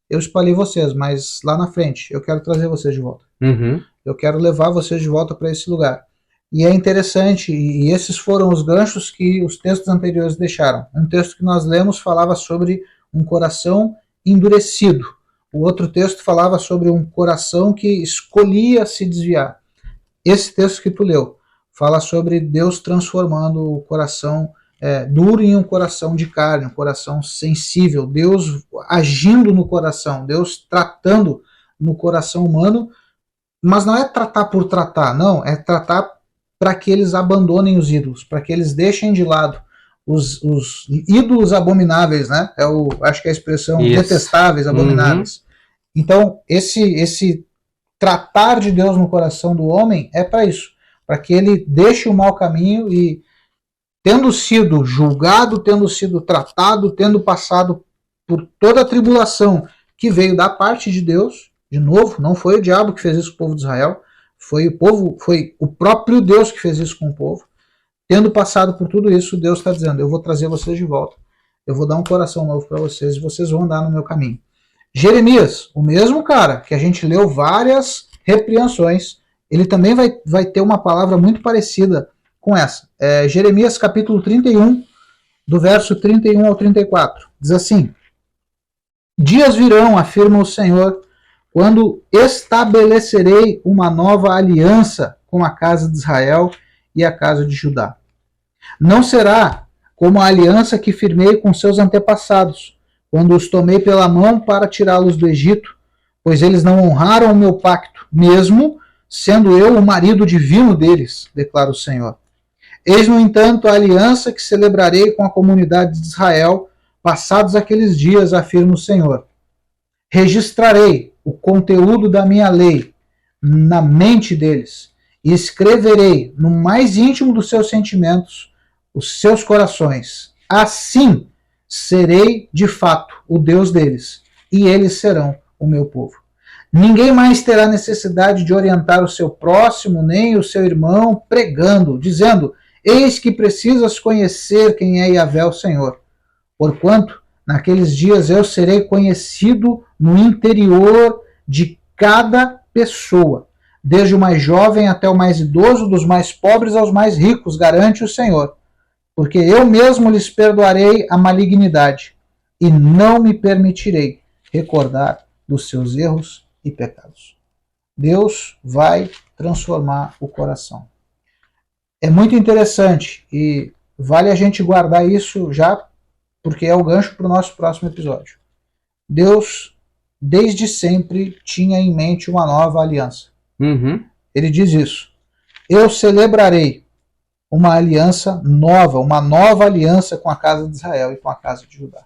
eu espalhei vocês, mas lá na frente eu quero trazer vocês de volta. Eu quero levar vocês de volta para esse lugar. E é interessante, e esses foram os ganchos que os textos anteriores deixaram. Um texto que nós lemos falava sobre um coração endurecido. O outro texto falava sobre um coração que escolhia se desviar. Esse texto que tu leu fala sobre Deus transformando o coração duro em um coração de carne, um coração sensível, Deus agindo no coração, Deus tratando no coração humano, mas não é tratar por tratar, não, é tratar para que eles abandonem os ídolos, para que eles deixem de lado os ídolos abomináveis, né? Acho que é a expressão detestáveis, abomináveis. Então, esse tratar de Deus no coração do homem é para isso, para que ele deixe o mau caminho e, tendo sido julgado, tendo sido tratado, tendo passado por toda a tribulação que veio da parte de Deus, de novo, não foi o diabo que fez isso com o povo de Israel, foi o próprio Deus que fez isso com o povo. Tendo passado por tudo isso, Deus está dizendo, eu vou trazer vocês de volta, eu vou dar um coração novo para vocês e vocês vão andar no meu caminho. Jeremias, o mesmo cara que a gente leu várias repreensões, ele também vai ter uma palavra muito parecida com essa. Jeremias capítulo 31, do verso 31 ao 34. Diz assim: dias virão, afirma o Senhor, quando estabelecerei uma nova aliança com a casa de Israel e a casa de Judá. Não será como a aliança que firmei com seus antepassados, quando os tomei pela mão para tirá-los do Egito, pois eles não honraram o meu pacto, mesmo sendo eu o marido divino deles, declara o Senhor. Eis, no entanto, a aliança que celebrarei com a comunidade de Israel, passados aqueles dias, afirma o Senhor. Registrarei o conteúdo da minha lei na mente deles e escreverei no mais íntimo dos seus sentimentos os seus corações. Assim serei, de fato, o Deus deles, e eles serão o meu povo. Ninguém mais terá necessidade de orientar o seu próximo, nem o seu irmão, pregando, dizendo: eis que precisas conhecer quem é Yahvé o Senhor. Porquanto, naqueles dias eu serei conhecido no interior de cada pessoa, desde o mais jovem até o mais idoso, dos mais pobres aos mais ricos, garante o Senhor. Porque eu mesmo lhes perdoarei a malignidade, e não me permitirei recordar dos seus erros e pecados. Deus vai transformar o coração. É muito interessante e vale a gente guardar isso já, porque é o gancho para o nosso próximo episódio. Deus, desde sempre, tinha em mente uma nova aliança. Ele diz isso. Eu celebrarei uma aliança nova, uma nova aliança com a casa de Israel e com a casa de Judá.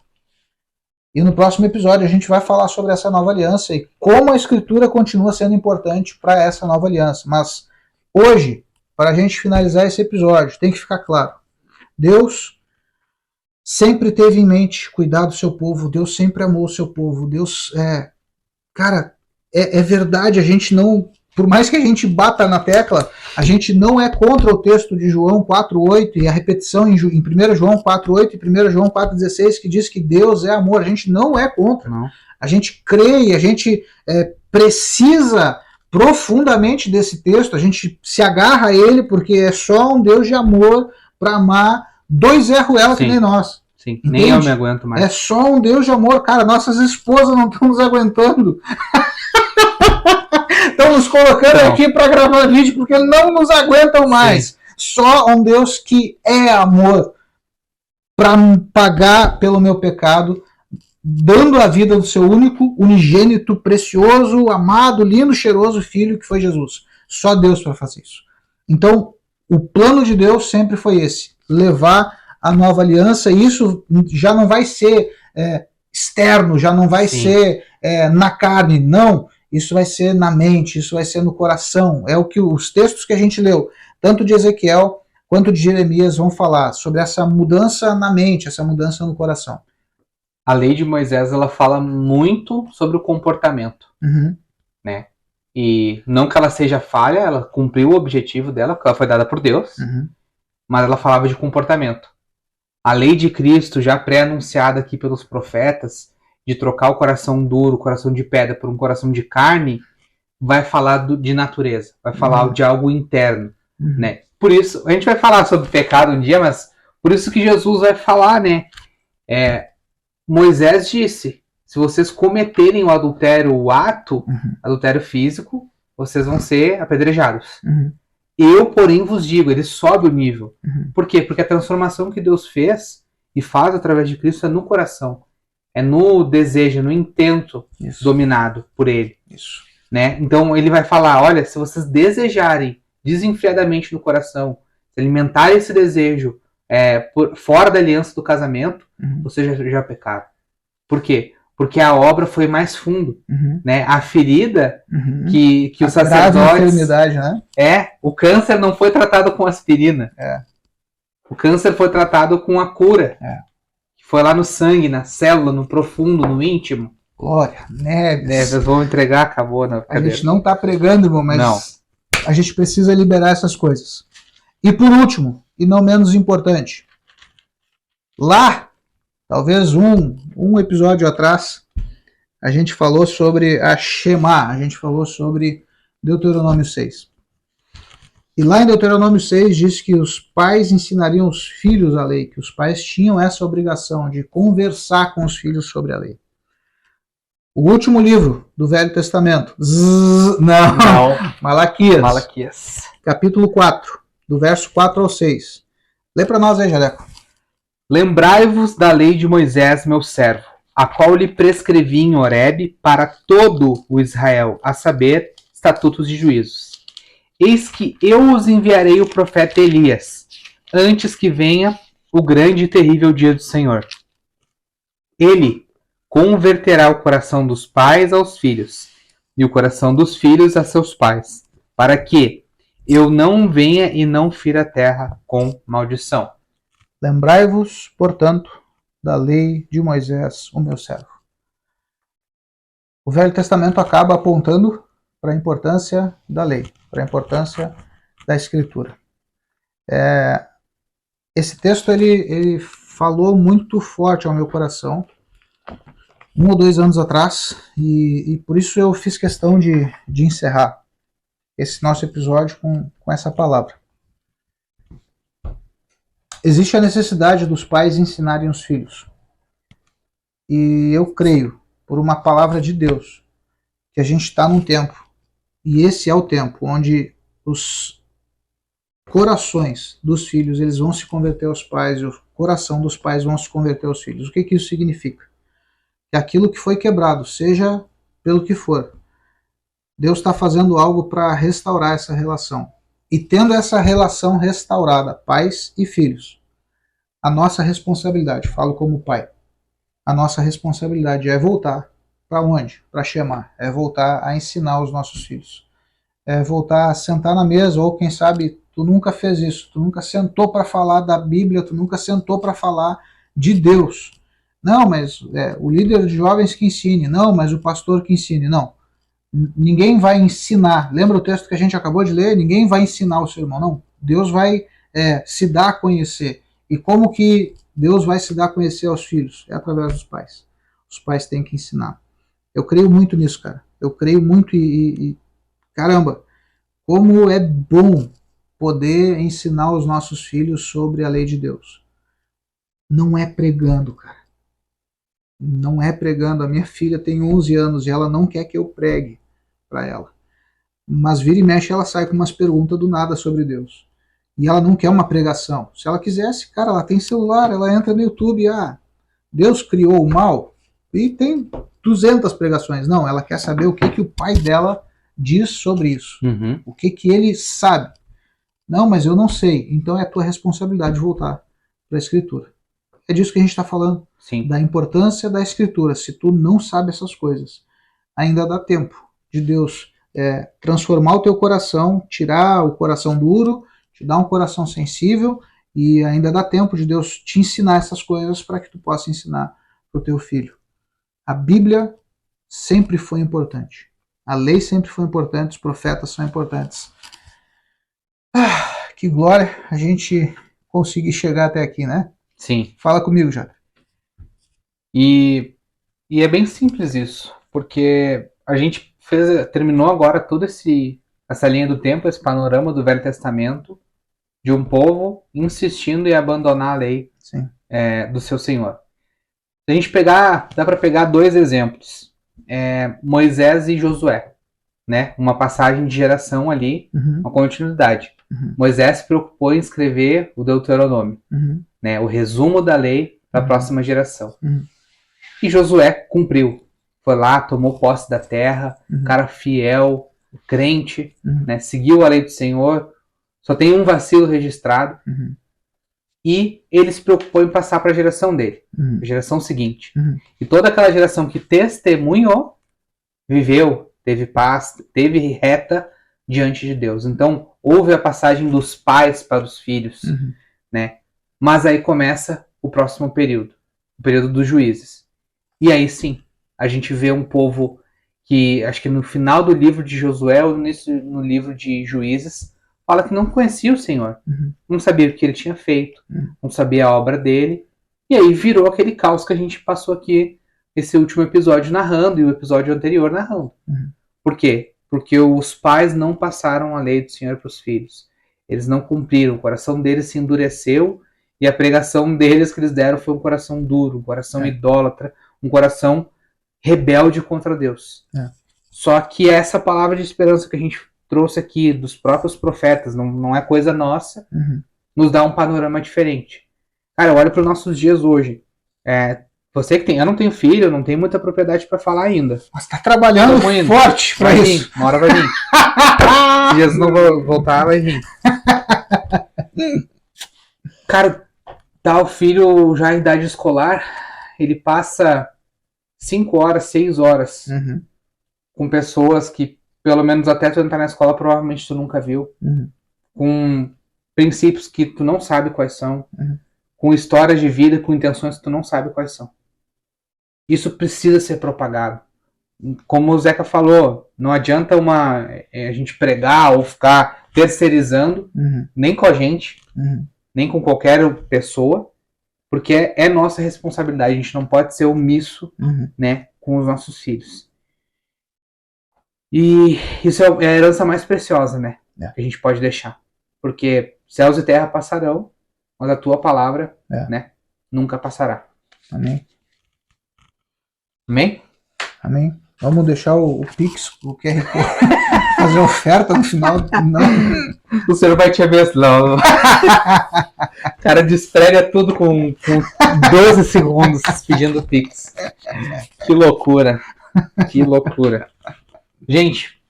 E no próximo episódio a gente vai falar sobre essa nova aliança e como a Escritura continua sendo importante para essa nova aliança. Mas hoje, para a gente finalizar esse episódio, tem que ficar claro. Deus sempre teve em mente cuidar do seu povo, Deus sempre amou o seu povo. Deus, é verdade, a gente não... Por mais que a gente bata na tecla, a gente não é contra o texto de João 4,8 e a repetição em 1 João 4,8 e 1 João 4,16 que diz que Deus é amor. A gente não é contra. Não. A gente crê e a gente precisa profundamente desse texto. A gente se agarra a ele porque é só um Deus de amor para amar dois Zé Ruela que nem nós. Sim, entende? Nem eu me aguento mais. É só um Deus de amor. Cara, nossas esposas não estão nos aguentando. Estão nos colocando aqui para gravar vídeo porque não nos aguentam mais. Sim. Só um Deus que é amor para pagar pelo meu pecado, dando a vida do seu único, unigênito, precioso, amado, lindo, cheiroso filho que foi Jesus. Só Deus para fazer isso. Então, o plano de Deus sempre foi esse, levar a nova aliança, e isso já não vai ser externo, já não vai ser na carne, não. Isso vai ser na mente, isso vai ser no coração. É o que os textos que a gente leu, tanto de Ezequiel quanto de Jeremias, vão falar sobre essa mudança na mente, essa mudança no coração. A lei de Moisés, ela fala muito sobre o comportamento, né? E não que ela seja falha, ela cumpriu o objetivo dela, porque ela foi dada por Deus, mas ela falava de comportamento. A lei de Cristo, já pré-anunciada aqui pelos profetas, de trocar o coração duro, o coração de pedra, por um coração de carne, vai falar de natureza, vai falar de algo interno. né? Por isso, a gente vai falar sobre pecado um dia, mas por isso que Jesus vai falar, né? Moisés disse, se vocês cometerem o adultério, o ato, adultério físico, vocês vão ser apedrejados. Eu, porém, vos digo, ele sobe o nível. Por quê? Porque a transformação que Deus fez e faz através de Cristo é no coração. É no desejo, no intento dominado por ele. Né? Então ele vai falar, olha, se vocês desejarem desenfreadamente no coração, se alimentarem esse desejo fora da aliança do casamento, vocês já pecaram. Por quê? Porque a obra foi mais fundo, né? A ferida que os sacerdotes... né? O câncer não foi tratado com aspirina. O câncer foi tratado com a cura. Foi lá no sangue, na célula, no profundo, no íntimo. Glória, Neves. Eu vou entregar, acabou. A gente não está pregando, irmão, mas não. A gente precisa liberar essas coisas. E por último, e não menos importante, lá, talvez um episódio atrás, a gente falou sobre a Shema, a gente falou sobre Deuteronômio 6. E lá em Deuteronômio 6 diz que os pais ensinariam os filhos a lei, que os pais tinham essa obrigação de conversar com os filhos sobre a lei. O último livro do Velho Testamento. Não. Malaquias. Capítulo 4, do verso 4 ao 6. Lê para nós aí, Jaleco. Lembrai-vos da lei de Moisés, meu servo, a qual lhe prescrevi em Horebe para todo o Israel, a saber, estatutos e juízos. Eis que eu os enviarei o profeta Elias, antes que venha o grande e terrível dia do Senhor. Ele converterá o coração dos pais aos filhos, e o coração dos filhos a seus pais, para que eu não venha e não fira a terra com maldição. Lembrai-vos, portanto, da lei de Moisés, o meu servo. O Velho Testamento acaba apontando para a importância da lei, para a importância da Escritura. Esse texto ele falou muito forte ao meu coração 1 ou 2 anos atrás, e por isso eu fiz questão de encerrar esse nosso episódio com essa palavra. Existe a necessidade dos pais ensinarem os filhos. E eu creio, por uma palavra de Deus, que a gente está num tempo, e esse é o tempo onde os corações dos filhos eles vão se converter aos pais, e o coração dos pais vão se converter aos filhos. O que isso significa? Que aquilo que foi quebrado, seja pelo que for, Deus está fazendo algo para restaurar essa relação. E tendo essa relação restaurada, pais e filhos, a nossa responsabilidade, falo como pai, a nossa responsabilidade é voltar para onde? Para Shema, é voltar a ensinar os nossos filhos. É voltar a sentar na mesa, ou quem sabe tu nunca fez isso, tu nunca sentou para falar da Bíblia, tu nunca sentou para falar de Deus. Não, mas o líder de jovens que ensine, não, mas o pastor que ensine, não. Ninguém vai ensinar. Lembra o texto que a gente acabou de ler? Ninguém vai ensinar o seu irmão, não. Deus vai se dar a conhecer. E como que Deus vai se dar a conhecer aos filhos? É através dos pais. Os pais têm que ensinar. Eu creio muito nisso, cara. Eu creio muito e caramba, como é bom poder ensinar os nossos filhos sobre a lei de Deus. Não é pregando, cara. Não é pregando. A minha filha tem 11 anos e ela não quer que eu pregue para ela. Mas vira e mexe ela sai com umas perguntas do nada sobre Deus. E ela não quer uma pregação. Se ela quisesse, cara, ela tem celular, ela entra no YouTube, Deus criou o mal e tem 200 pregações. Não, ela quer saber o que o pai dela diz sobre isso. O que ele sabe. Não, mas eu não sei. Então é tua responsabilidade voltar para a Escritura. É disso que a gente está falando. Sim. Da importância da Escritura. Se tu não sabe essas coisas, ainda dá tempo de Deus transformar o teu coração, tirar o coração duro, te dar um coração sensível, e ainda dá tempo de Deus te ensinar essas coisas para que tu possa ensinar para o teu filho. A Bíblia sempre foi importante. A lei sempre foi importante, os profetas são importantes. Que glória a gente conseguir chegar até aqui, né? Sim. Fala comigo, já. E é bem simples isso, porque a gente terminou agora todo esse essa linha do tempo, esse panorama do Velho Testamento, de um povo insistindo em abandonar a lei do seu Senhor. Se a gente pegar, dá para pegar 2 exemplos. Moisés e Josué, né? Uma passagem de geração ali, uma continuidade. Moisés se preocupou em escrever o Deuteronômio, né? O resumo da lei para a próxima geração. E Josué cumpriu. Foi lá, tomou posse da terra, cara fiel, crente, né? Seguiu a lei do Senhor, só tem um vacilo registrado. E ele se preocupou em passar para a geração dele, a geração seguinte. E toda aquela geração que testemunhou, viveu, teve paz, teve reta diante de Deus. Então, houve a passagem dos pais para os filhos, né? Mas aí começa o próximo período, o período dos juízes. E aí sim, a gente vê um povo que, acho que no final do livro de Josué ou no livro de Juízes, fala que não conhecia o Senhor, não sabia o que ele tinha feito, não sabia a obra dele, e aí virou aquele caos que a gente passou aqui, esse último episódio narrando, e o episódio anterior narrando. Por quê? Porque os pais não passaram a lei do Senhor para os filhos. Eles não cumpriram, o coração deles se endureceu, e a pregação deles que eles deram foi um coração duro, um coração idólatra, um coração rebelde contra Deus. Só que essa palavra de esperança que a gente trouxe aqui dos próprios profetas, não é coisa nossa, nos dá um panorama diferente. Cara, eu olho para os nossos dias hoje. Você que tem, eu não tenho filho, eu não tenho muita propriedade para falar ainda. Mas tá trabalhando forte para isso. Uma hora vai vir. Se Jesus não voltar, vai vir. Cara, tá o filho já em idade escolar, ele passa 5 horas, 6 horas com pessoas que, pelo menos até tu entrar na escola, provavelmente tu nunca viu. Com princípios que tu não sabe quais são. Com histórias de vida, com intenções que tu não sabe quais são. Isso precisa ser propagado. Como o Zeca falou, não adianta a gente pregar ou ficar terceirizando, nem com a gente, nem com qualquer pessoa, porque é nossa responsabilidade. A gente não pode ser omisso, né, com os nossos filhos. E isso é a herança mais preciosa, né? Que a gente pode deixar. Porque céus e terra passarão, mas a tua palavra, né, nunca passará. Amém. Amém? Amém. Vamos deixar o Pix, o QR Code, fazer oferta no final. Não. O senhor vai te abençoar. O cara desprega tudo com 12 segundos pedindo Pix. Que loucura. Que loucura. Gente,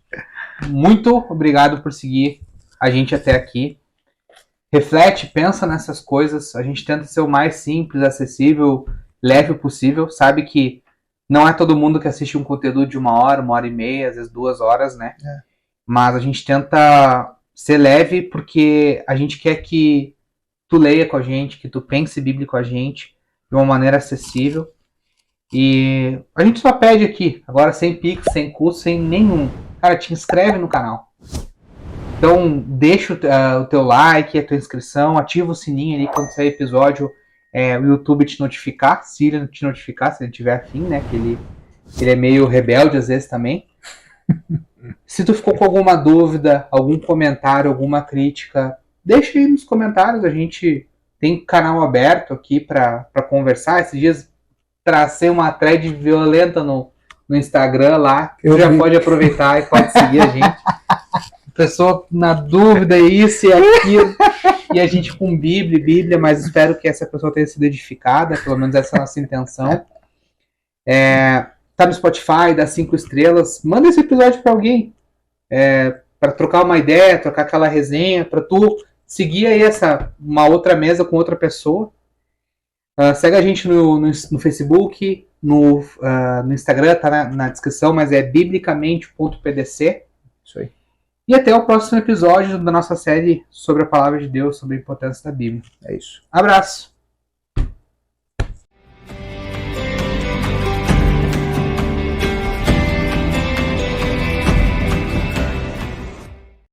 muito obrigado por seguir a gente até aqui. Reflete, pensa nessas coisas. A gente tenta ser o mais simples, acessível, leve possível. Sabe que não é todo mundo que assiste um conteúdo de 1 hora, 1h30, às vezes 2 horas, né? Mas a gente tenta ser leve porque a gente quer que tu leia com a gente, que tu pense Bíblia com a gente de uma maneira acessível. E a gente só pede aqui, agora sem Pix, sem custo, sem nenhum. Cara, te inscreve no canal. Então, deixa o teu like, a tua inscrição, ativa o sininho ali quando sair episódio, o YouTube te notificar, se ele te notificar, se ele tiver afim, né? Que ele é meio rebelde às vezes também. Se tu ficou com alguma dúvida, algum comentário, alguma crítica, deixa aí nos comentários. A gente tem canal aberto aqui para conversar. Esses dias tracei uma thread violenta no Instagram lá, que tu já pode aproveitar e pode seguir a gente. Pessoa na dúvida, isso e aquilo, e a gente com Bíblia, mas espero que essa pessoa tenha sido edificada, pelo menos essa é a nossa intenção. Tá no Spotify, dá 5 estrelas, manda esse episódio para alguém, para trocar uma ideia, trocar aquela resenha, para tu seguir aí uma outra mesa com outra pessoa. Segue a gente no Facebook, no Instagram, tá na descrição, mas é biblicamente.pdc. Isso aí. E até o próximo episódio da nossa série sobre a Palavra de Deus, sobre a importância da Bíblia. É isso. Abraço!